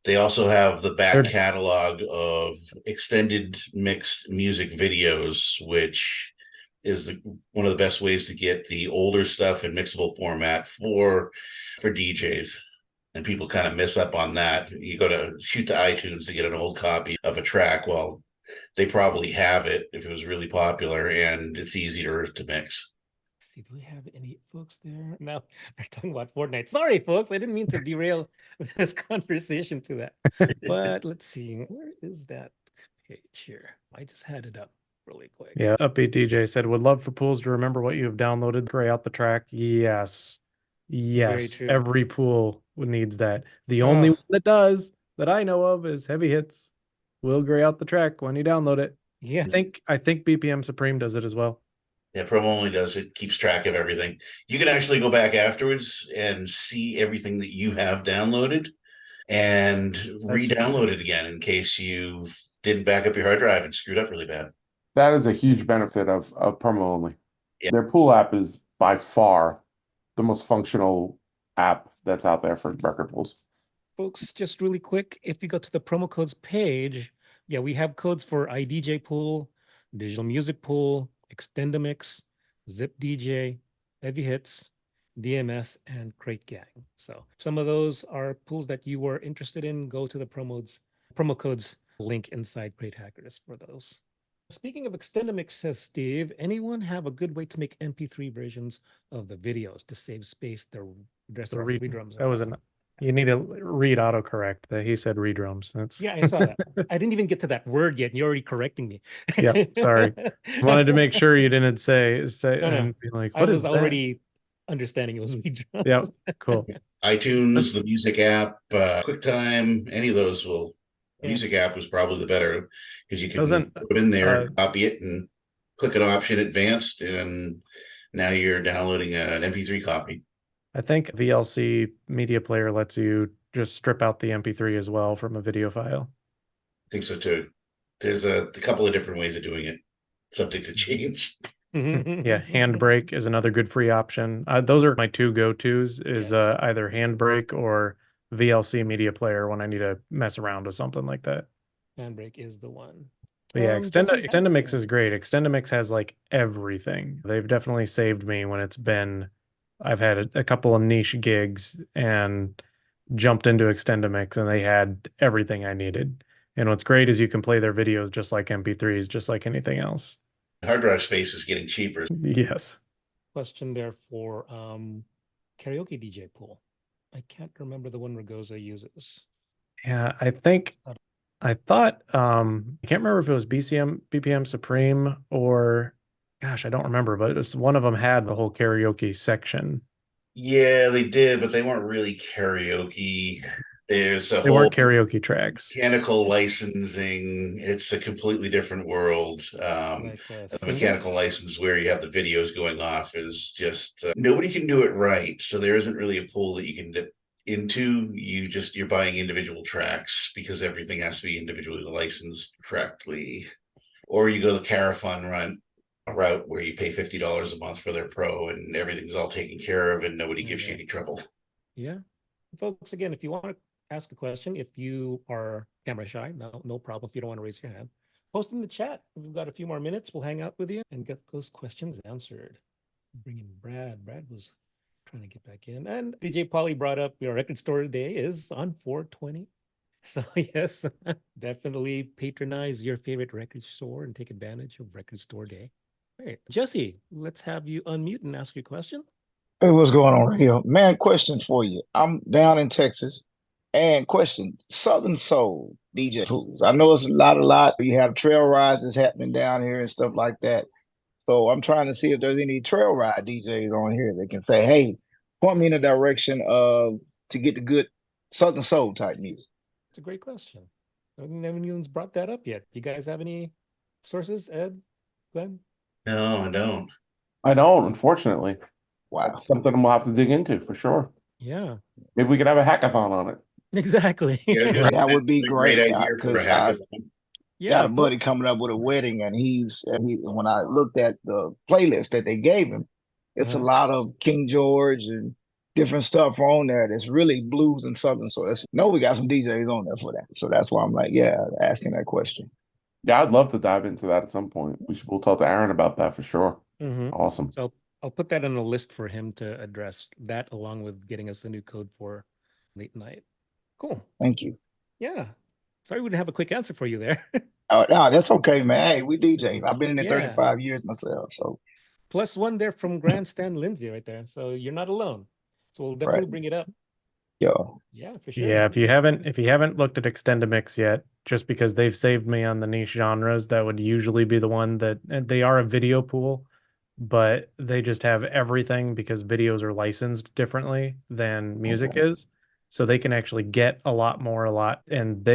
They also have the back catalog of extended mixed music videos, which is one of the best ways to get the older stuff in mixable format for DJs. And people kind of miss up on that. You go to shoot to iTunes to get an old copy of a track. Well, they probably have it if it was really popular, and it's easy to mix. see. Do we have any folks there? No, they're talking about Fortnite. Sorry, folks. I didn't mean to derail this conversation to that. But let's see. Where is that page here? I just had it up really quick. Yeah, Upbeat DJ said, would love for pools to remember what you have downloaded, gray out the track. Yes. Yes. true. Every pool needs that. The only one that does that I know of is Heavy Hits. Will gray out the track when you download it. Yeah. I think BPM Supreme does it as well. Yeah, Promo only does it, keeps track of everything. You can actually go back afterwards and see everything that you have downloaded and re-download it again in case you didn't back up your hard drive and screwed up really bad. That is a huge benefit of Promo Only. Yeah. Their pool app is by far the most functional app that's out there for record pools. Folks, just really quick, if you go to the promo codes page, yeah, we have codes for iDJ pool, digital music pool, Extendamix, Zip DJ, Heavy Hits, DMS, and Crate Gang. So if some of those are pools that you were interested in, go to the promo codes link inside Crate Hackers for those. Speaking of Extendamix, says Steve, anyone have a good way to make MP3 versions of the videos to save space? The redrums. That was you need to read autocorrect. That he said redrums. That's yeah, I saw that. I didn't even get to that word yet, and you're already correcting me. Yeah, sorry. Wanted to make sure you didn't say No. and be like, I what was is that? already understanding it was redrums. Yeah, cool. iTunes, the music app, QuickTime, any of those will. The Yeah. music app was probably the better because you can Doesn't- put it in there, copy it, and click an option advanced, and now you're downloading an MP3 copy. I think VLC Media Player lets you just strip out the MP3 as well from a video file. I think so too. There's a couple of different ways of doing it, subject to change. Yeah, Handbrake is another good free option. Those are my two go-tos is Yes. either Handbrake or VLC Media Player when I need to mess around with something like that. Handbrake is the one. But yeah, Jesse's Extendamix asking- is great. Extendamix has like everything. They've definitely saved me when it's been, I've had a couple of niche gigs and jumped into Extendamix and they had everything I needed. And what's great is you can play their videos just like MP3s, just like anything else. Hard drive space is getting cheaper. Yes. Question there for karaoke DJ pool. I can't remember the one Ragosa uses. Yeah, I thought I can't remember if it was BPM Supreme or gosh, I don't remember, but it was one of them had the whole karaoke section. Yeah, they did, but they weren't really karaoke. There's a They whole weren't karaoke tracks. mechanical licensing. It's a completely different world. Like The Cinder? mechanical license where you have the videos going off is just nobody can do it right. So there isn't really a pool that you can dip into. You're buying individual tracks because everything has to be individually licensed correctly. Or you go the Carafun route where you pay $50 a month for their pro and everything's all taken care of and nobody gives you any trouble. Yeah. Folks, again, if you want to ask a question, if you are camera shy, no problem if you don't want to raise your hand. Post in the chat. We've got a few more minutes. We'll hang out with you and get those questions answered. Bring in Brad. Brad was trying to get back in. And DJ Polly brought up your record store day is on 420. So yes, definitely patronize your favorite record store and take advantage of record store day. All right, Jesse, let's have you unmute and ask your question. Hey, what's going on right here? Man, question for you. I'm down in Texas. And question, Southern Soul DJ pools. I know it's a lot. You have trail rides that's happening down here and stuff like that. So I'm trying to see if there's any trail ride DJs on here that can say, hey, point me in a direction of to get the good Southern Soul type music. It's a great question. I don't think anyone's brought that up yet. You guys have any sources, Ed, Glenn? No, I don't. I don't, unfortunately. Wow. That's something I'm gonna have to dig into for sure. Yeah, Maybe we could have a hackathon on it. exactly. Yeah, I was gonna say, That would be it's a great, idea for a because hackathon. got a buddy coming up with a wedding, and when I looked at the playlist that they gave him, it's a lot of King George and different stuff on there that's really blues and Southern. So we got some DJs on there for that. So that's why I'm like, asking that question. Yeah, I'd love to dive into that at some point. We'll talk to Aaron about that for sure. Mhm. Awesome. So I'll put that on a list for him to address that, along with getting us a new code for late night. Cool. Thank you. Yeah. Sorry we didn't have a quick answer for you there. Oh, no, that's okay, man. Hey, we DJs. I've been in it Yeah. 35 years myself. So +1 there from Grandstand Lindsay right there. So you're not alone. So we'll definitely bring it up. Yeah. Yeah, for sure. Yeah, if you haven't looked at Extendamix yet, just because they've saved me on the niche genres, that would usually be the one that, and they are a video pool, but they just have everything because videos are licensed differently than music is. So they can actually get a lot more, and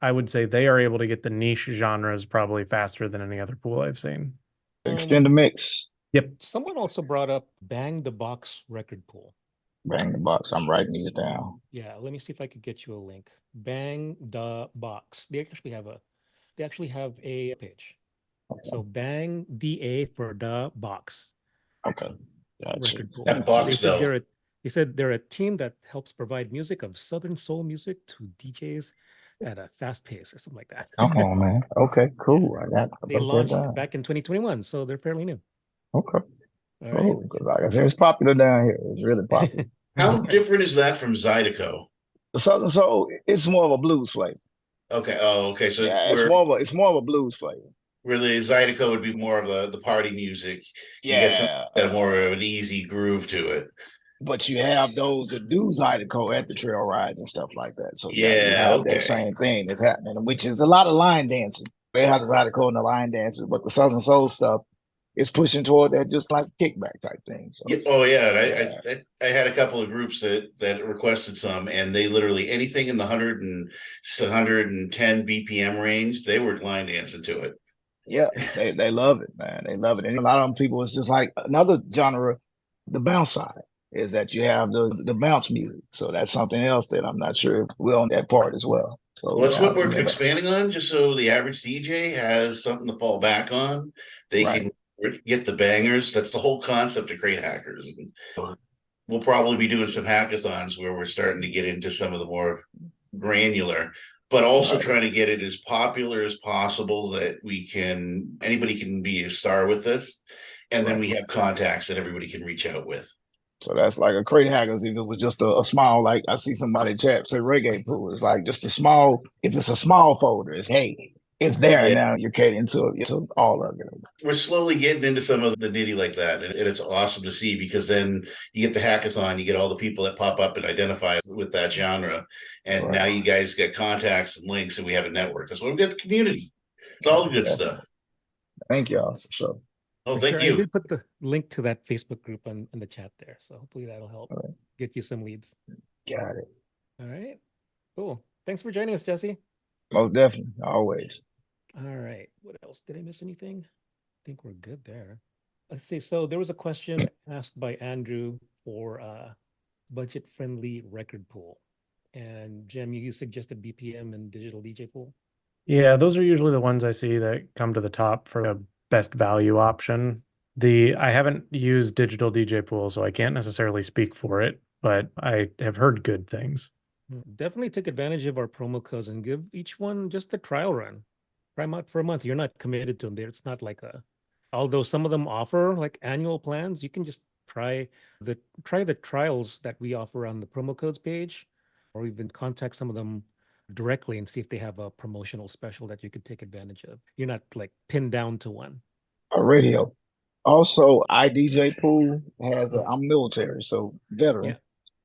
I would say they are able to get the niche genres probably faster than any other pool I've seen. Extend the mix. Yep. Someone also brought up Bang the Box record pool. Bang the box. I'm writing these down. Yeah, let me see if I could get you a link. Bang the Box. They actually have a page. So Bang DA for the Box. Okay. Gotcha. Record pool. That box They said they're a team that helps provide music of Southern soul music to DJs at a fast pace or something like that. Come on, man. Okay, cool. They launched back in 2021, so they're fairly new. Okay. All right. Cool. Because like I said, it's popular down here. It's really popular. How different is that from Zydeco? The Southern Soul, it's more of a blues flavor. Okay. Oh, okay. So yeah, it's more of a blues flavor. Where the Zydeco would be more of the party music. Yeah. You get more of an easy groove to it. But you have those that do Zydeco at the trail ride and stuff like that. So yeah, you have that same thing that's happening, which is a lot of line dancing. They have the Zydeco and the line dances, but the Southern Soul stuff is pushing toward that, just like kickback type thing. So, I had a couple of groups that requested some, and they literally anything in the 110 BPM range, they were line dancing to it. Yeah, they love it, man. They love it. And a lot of them people, it's just like another genre, the bounce side, is that you have the bounce music. So that's something else that I'm not sure if we're on that part as well. So that's what we're expanding on, just so the average DJ has something to fall back on. They can get the bangers. That's the whole concept of Crate Hackers. And we'll probably be doing some hackathons where we're starting to get into some of the more granular, but also trying to get it as popular as possible that anybody can be a star with this. And then we have contacts that everybody can reach out with. So that's like a Crate Hackers, if it was just a small, like I see somebody chat say reggae pool. It's like just a small, if it's a small folder, it's it's there now. You're catering to all of it. We're slowly getting into some of the nitty like that. And it's awesome to see, because then you get the hackathon, you get all the people that pop up and identify with that genre. And now you guys get contacts and links, and we have a network. That's why we got the community. It's all the good stuff. Thank y'all for sure. Oh, thank you. I did put the link to that Facebook group in the chat there. So hopefully that'll help get you some leads. Got it. All right. Cool. Thanks for joining us, Jesse. Most definitely. Always. All right. What else? Did I miss anything? I think we're good there. Let's see. So there was a question asked by Andrew for a budget-friendly record pool. And Jim, you suggested BPM and digital DJ pool. Yeah, those are usually the ones I see that come to the top for the best value option. I haven't used digital DJ pool, so I can't necessarily speak for it, but I have heard good things. Definitely take advantage of our promo codes and give each one just a trial run. Try them out for a month. You're not committed to them there. It's not like although some of them offer like annual plans, you can just try the trials that we offer on the promo codes page, or even contact some of them directly and see if they have a promotional special that you could take advantage of. You're not like pinned down to one. A radio. Also, iDJ pool I'm military, so veteran. Yeah.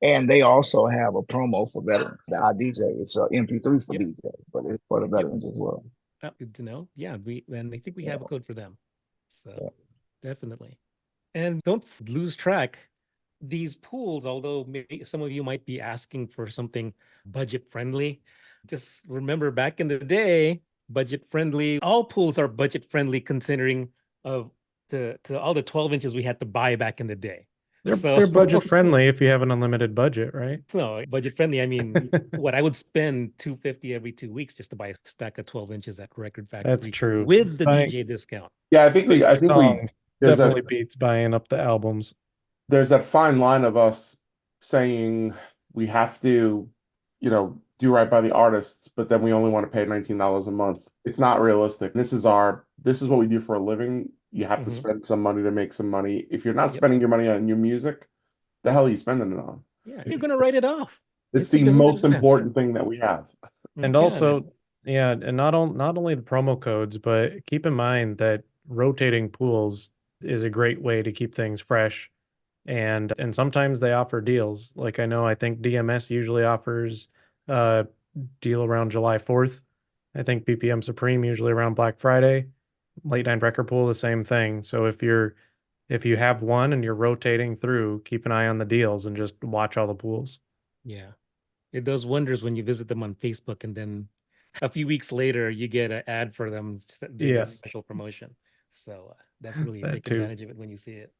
And they also have a promo for veterans. The iDJ, it's an MP3 for DJ, but it's for the veterans as well. Good to know. Yeah, I think we have a code for them. So definitely. And don't lose track. These pools, although maybe some of you might be asking for something budget friendly, just remember back in the day, budget friendly. All pools are budget friendly considering to all the 12 inches we had to buy back in the day. They're budget friendly if you have an unlimited budget, right? So budget friendly, I mean, I would spend $250 every 2 weeks just to buy a stack of 12 inches at Record Factory. That's true. With the DJ discount. Yeah, I think we definitely beats buying up the albums. There's that fine line of us saying we have to, do right by the artists, but then we only want to pay $19 a month. It's not realistic. This is what we do for a living. You have to spend some money to make some money. If you're not spending your money on your music, the hell are you spending it on? Yeah, you're going to write it off. It's the most important thing that we have. And also, and not only the promo codes, but keep in mind that rotating pools is a great way to keep things fresh. And sometimes they offer deals. Like I think DMS usually offers a deal around July 4th. I think BPM Supreme usually around Black Friday. Late Night Record Pool, the same thing. So if you have one and you're rotating through, keep an eye on the deals and just watch all the pools. Yeah. It does wonders when you visit them on Facebook and then a few weeks later you get an ad for them doing Yeah. a special promotion. So definitely That take too. advantage of it when you see it.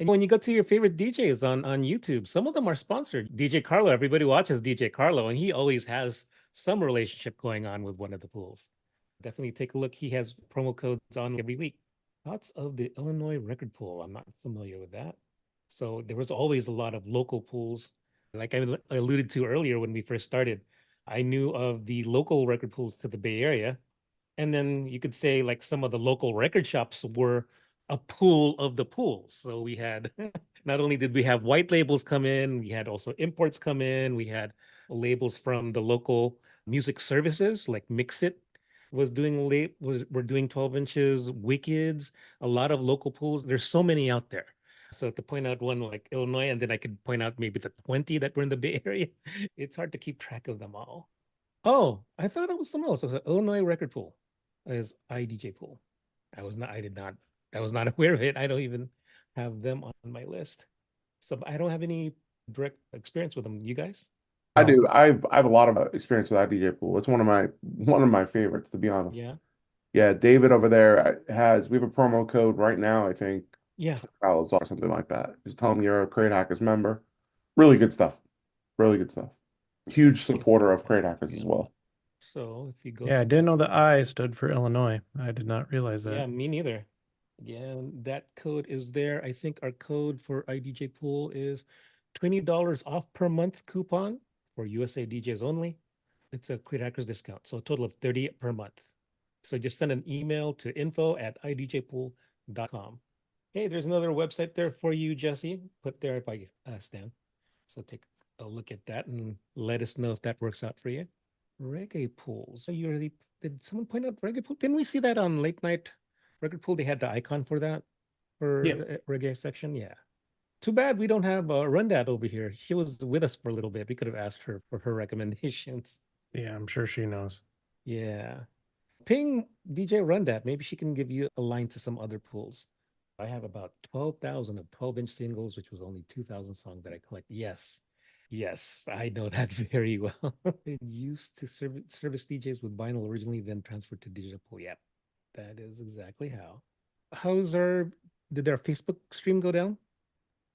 And when you go to your favorite DJs on YouTube, some of them are sponsored. DJ Carlo, everybody watches DJ Carlo, and he always has some relationship going on with one of the pools. Definitely take a look. He has promo codes on every week. Thoughts of the Illinois record pool? I'm not familiar with that. So there was always a lot of local pools. Like I alluded to earlier when we first started, I knew of the local record pools to the Bay Area. And then you could say like some of the local record shops were a pool of the pools. So we had not only did we have white labels come in, we had also imports come in. We had labels from the local music services like Mix It was doing we're doing 12 inches, Wicked's, a lot of local pools. There's so many out there. So to point out one like Illinois, and then I could point out maybe the 20 that were in the Bay Area, it's hard to keep track of them all. Oh, I thought it was something else. It was an Illinois record pool as IDJ pool. I was not aware of it. I don't even have them on my list. So I don't have any direct experience with them. You guys? I do. I have a lot of experience with IDJ pool. It's one of my favorites, to be honest. Yeah. Yeah, David over there we have a promo code right now, I think. Yeah. $20 or something like that. Just tell them you're a Crate Hackers member. Really good stuff. Really good stuff. Huge supporter of Crate Hackers as well. So if you go Yeah, I to didn't know the I stood for Illinois. I did not realize that. Yeah, me neither. Yeah, that code is there. I think our code for IDJ pool is $20 off per month coupon for USA DJs only. It's a Crate Hackers discount. So a total of 30 per month. So just send an email to info@idjpool.com. Hey, there's another website there for you, Jesse. Put there by Stan. So take a look at that and let us know if that works out for you. Reggae pools. So did someone point out reggae pool? Didn't we see that on Late Night Record Pool? They had the icon for that for Yeah. the reggae section. Yeah. Too bad we don't have Renda over here. She was with us for a little bit. We could have asked her for her recommendations. Yeah, I'm sure she knows. Yeah. Ping DJ Renda. Maybe she can give you a line to some other pools. I have about 12,000 of 12-inch singles, which was only 2,000 songs that I collect. Yes. Yes, I know that very well. It used to service DJs with vinyl originally, then transferred to digital pool. Yep, that is exactly how. Did our Facebook stream go down?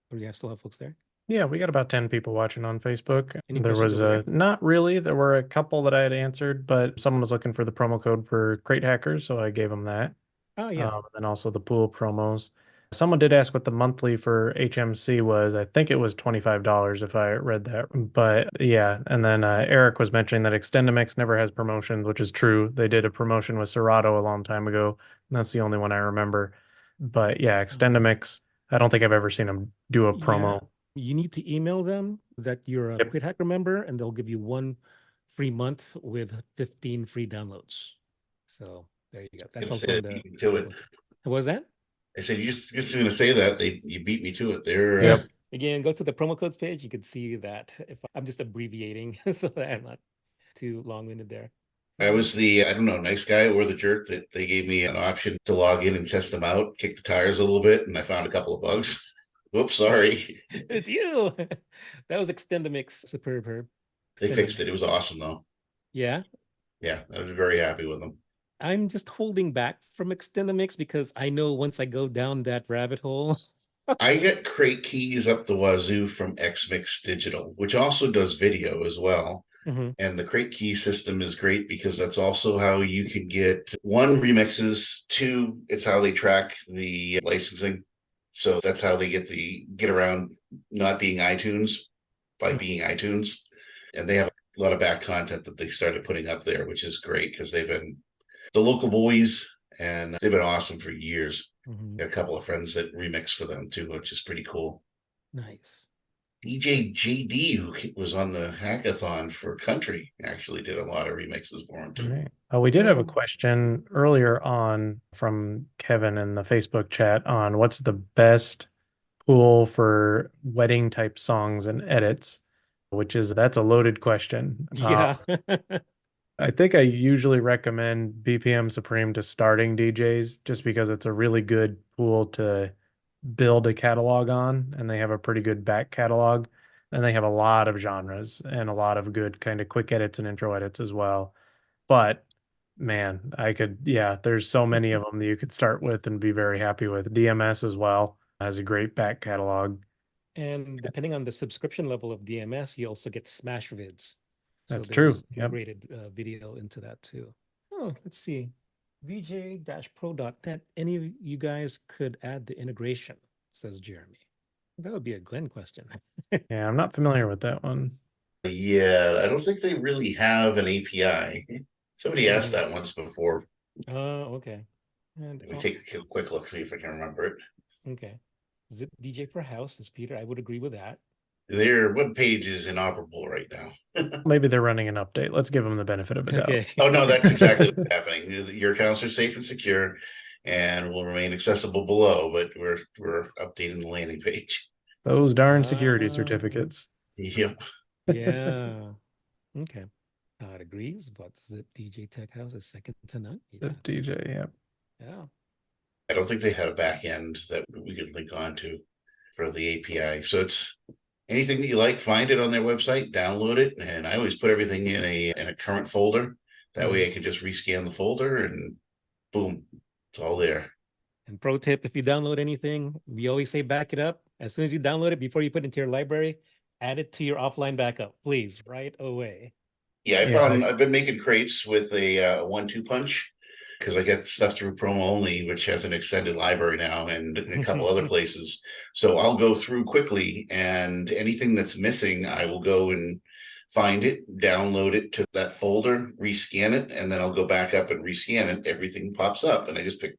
Or you still have folks there? Yeah, we got about 10 people watching on Facebook. Any There questions was over there? not really. There were a couple that I had answered, but someone was looking for the promo code for Crate Hackers, so I gave them that. Oh, yeah. And also the pool promos. Someone did ask what the monthly for HMC was. I think it was $25 if I read that. But yeah, and then Eric was mentioning that Extendamix never has promotions, which is true. They did a promotion with Serato a long time ago. And that's the only one I remember. But yeah, Extendamix, I don't think I've ever seen them do a promo. Yeah. You need to email them that you're a Yep. Quid Hacker member, and they'll give you 1 free month with 15 free downloads. So there you go. That's also to it. What was that? I said you just going to say that you beat me to it. There. Yep. Again, go to the promo codes page. You can see that if I'm just abbreviating so that I'm not too long-winded there. I was the I don't know nice guy or the jerk that they gave me an option to log in and test them out, kick the tires a little bit, and I found a couple of bugs. Whoops, sorry. It's you. That was Extendamix Superb. They fixed it. It was awesome though. Yeah. Yeah, I was very happy with them. I'm just holding back from Extendamix because I know once I go down that rabbit hole. I get crate keys up the wazoo from XMix Digital, which also does video as well. Mm-hmm. And the crate key system is great because that's also how you can get 1, remixes, 2, it's how they track the licensing. So that's how they get around not being iTunes by being iTunes. And they have a lot of back content that they started putting up there, which is great because they've been the local boys and they've been awesome for years. Mm-hmm. Got a couple of friends that remix for them too, which is pretty cool. Nice. DJ JD, who was on the hackathon for country, actually did a lot of remixes for him too. Right. Oh, we did have a question earlier on from Kevin in the Facebook chat on what's the best pool for wedding type songs and edits, that's a loaded question. Yeah. I think I usually recommend BPM Supreme to starting DJs just because it's a really good pool to build a catalog on, and they have a pretty good back catalog, and they have a lot of genres and a lot of good kind of quick edits and intro edits as well. But man, there's so many of them that you could start with and be very happy with. DMS as well has a great back catalog. And depending on the subscription level of DMS, you also get smash vids. So That's true. there's Yep. integrated video into that too. Oh, let's see. VJ-pro.net. Any of you guys could add the integration, says Jeremy. That would be a Glenn question. Yeah, I'm not familiar with that one. Yeah, I don't think they really have an API. Somebody asked that once before. Okay. And Let me take a quick look, see if I can remember it. Okay. Is it DJ for house? Is Peter? I would agree with that. Their web page is inoperable right now. Maybe they're running an update. Let's give them the benefit of a doubt. Okay. Oh no, that's exactly what's happening. Your accounts are safe and secure and will remain accessible below, but we're updating the landing page. Those darn security certificates. Yep. Yeah. Okay. Todd agrees, but Zip DJ Tech House is second to none. Zip DJ, yeah. Yeah. I don't think they had a back end that we could link on to for the API. So it's anything that you like, find it on their website, download it, and I always put everything in a current folder. That way I can just rescan the folder and boom, it's all there. And pro tip, if you download anything, we always say back it up. As soon as you download it, before you put it into your library, add it to your offline backup, please, right away. Yeah, I've been making crates with a 1-2 punch because I get stuff through promo only, which has an extended library now and a couple other places. So I'll go through quickly, and anything that's missing, I will go and find it, download it to that folder, rescan it, and then I'll go back up and rescan it. Everything pops up, and I just pick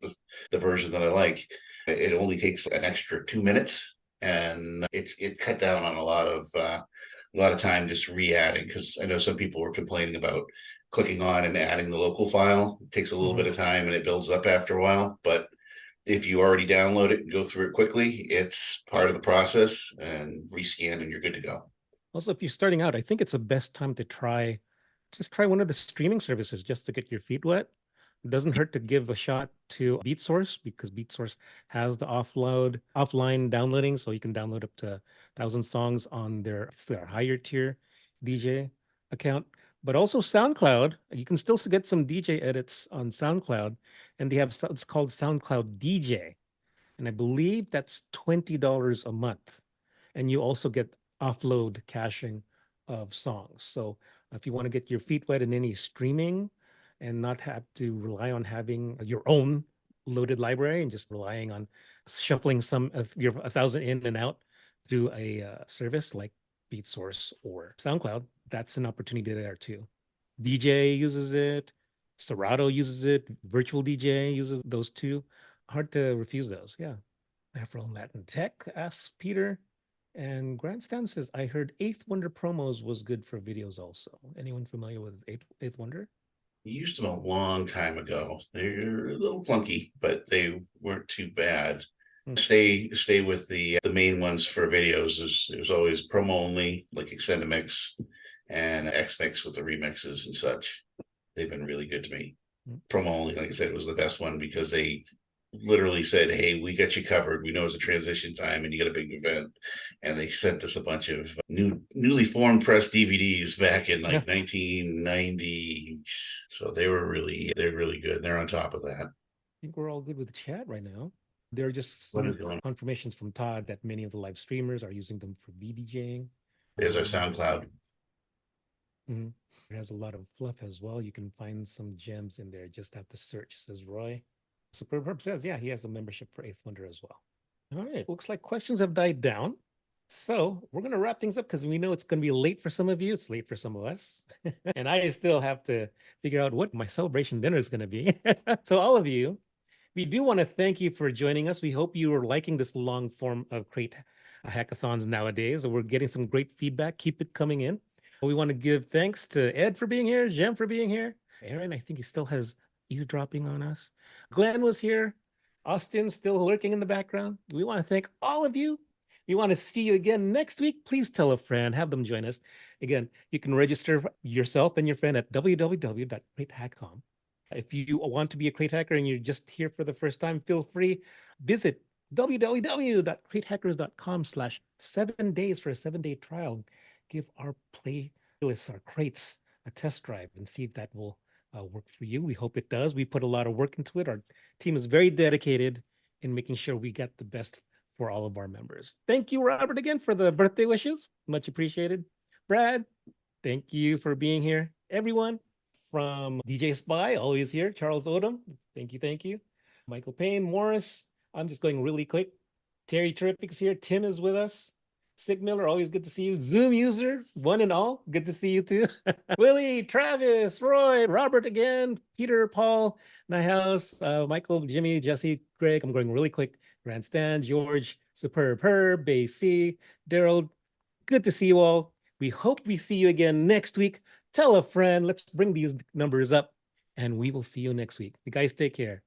the version that I like. It only takes an extra 2 minutes, and it cut down on a lot of time just re-adding, because I know some people were complaining about clicking on and adding the local file. It takes a little bit of time and it builds up after a while, but if you already download it and go through it quickly, it's part of the process, and rescan and you're good to go. Also, if you're starting out, I think it's the best time to try one of the streaming services just to get your feet wet. It doesn't hurt to give a shot to BeatSource, because BeatSource has the offline downloading, so you can download up to 1,000 songs on their higher tier DJ account. But also SoundCloud, you can still get some DJ edits on SoundCloud, and they have it's called SoundCloud DJ, and I believe that's $20 a month, and you also get offload caching of songs. So if you want to get your feet wet in any streaming and not have to rely on having your own loaded library and just relying on shuffling some of your 1,000 in and out through a service like BeatSource or SoundCloud, that's an opportunity there too. DJ uses it, Serato uses it, Virtual DJ uses those two. Hard to refuse those. Yeah. Afro Latin Tech asks Peter. And Grandstand says, I heard Eighth Wonder promos was good for videos also. Anyone familiar with Eighth Wonder? We used them a long time ago. They're a little clunky, but they weren't too bad. Stay with the main ones for videos. There's always promo only, like Extended Mix and X Mix with the remixes and such. They've been really good to me. Promo only, like I said, was the best one because they literally said, hey, we got you covered. We know it's a transition time and you got a big event. And they sent us a bunch of newly formed press DVDs back in like 1990. So they're really good. They're on top of that. I think we're all good with the chat right now. There are just confirmations from Todd that many of the live streamers are using them for VDJing. There's our SoundCloud. It has a lot of fluff as well. You can find some gems in there. Just have to search, says Roy. Superb says, yeah, he has a membership for Eighth Wonder as well. All right, looks like questions have died down. So we're going to wrap things up because we know it's going to be late for some of you. It's late for some of us. And I still have to figure out what my celebration dinner is going to be. So all of you, we do want to thank you for joining us. We hope you are liking this long form of crate hackathons nowadays. So we're getting some great feedback. Keep it coming in. We want to give thanks to Ed for being here, Jem for being here. Aaron, I think he still has eavesdropping on us. Glenn was here. Austin still lurking in the background. We want to thank all of you. We want to see you again next week. Please tell a friend, have them join us. Again, you can register yourself and your friend at www.cratehack.com. If you want to be a crate hacker and you're just here for the first time, feel free. Visit www.cratehackers.com/7 days for a 7-day trial. Give our playlists, our crates, a test drive and see if that will work for you. We hope it does. We put a lot of work into it. Our team is very dedicated in making sure we get the best for all of our members. Thank you, Robert, again for the birthday wishes. Much appreciated. Brad, thank you for being here. Everyone from DJ Spy, always here. Charles Odom, thank you, thank you. Michael Payne, Morris, I'm just going really quick. Terry Terrific's here. Tim is with us. Sig Miller, always good to see you. Zoom user, one and all, good to see you too. Willie, Travis, Roy, Robert again, Peter, Paul, Nyhouse, Michael, Jimmy, Jesse, Greg. I'm going really quick. Grandstand, George, Superb Herb, Bay C, Daryl. Good to see you all. We hope we see you again next week. Tell a friend. Let's bring these numbers up, and we will see you next week. You guys take care.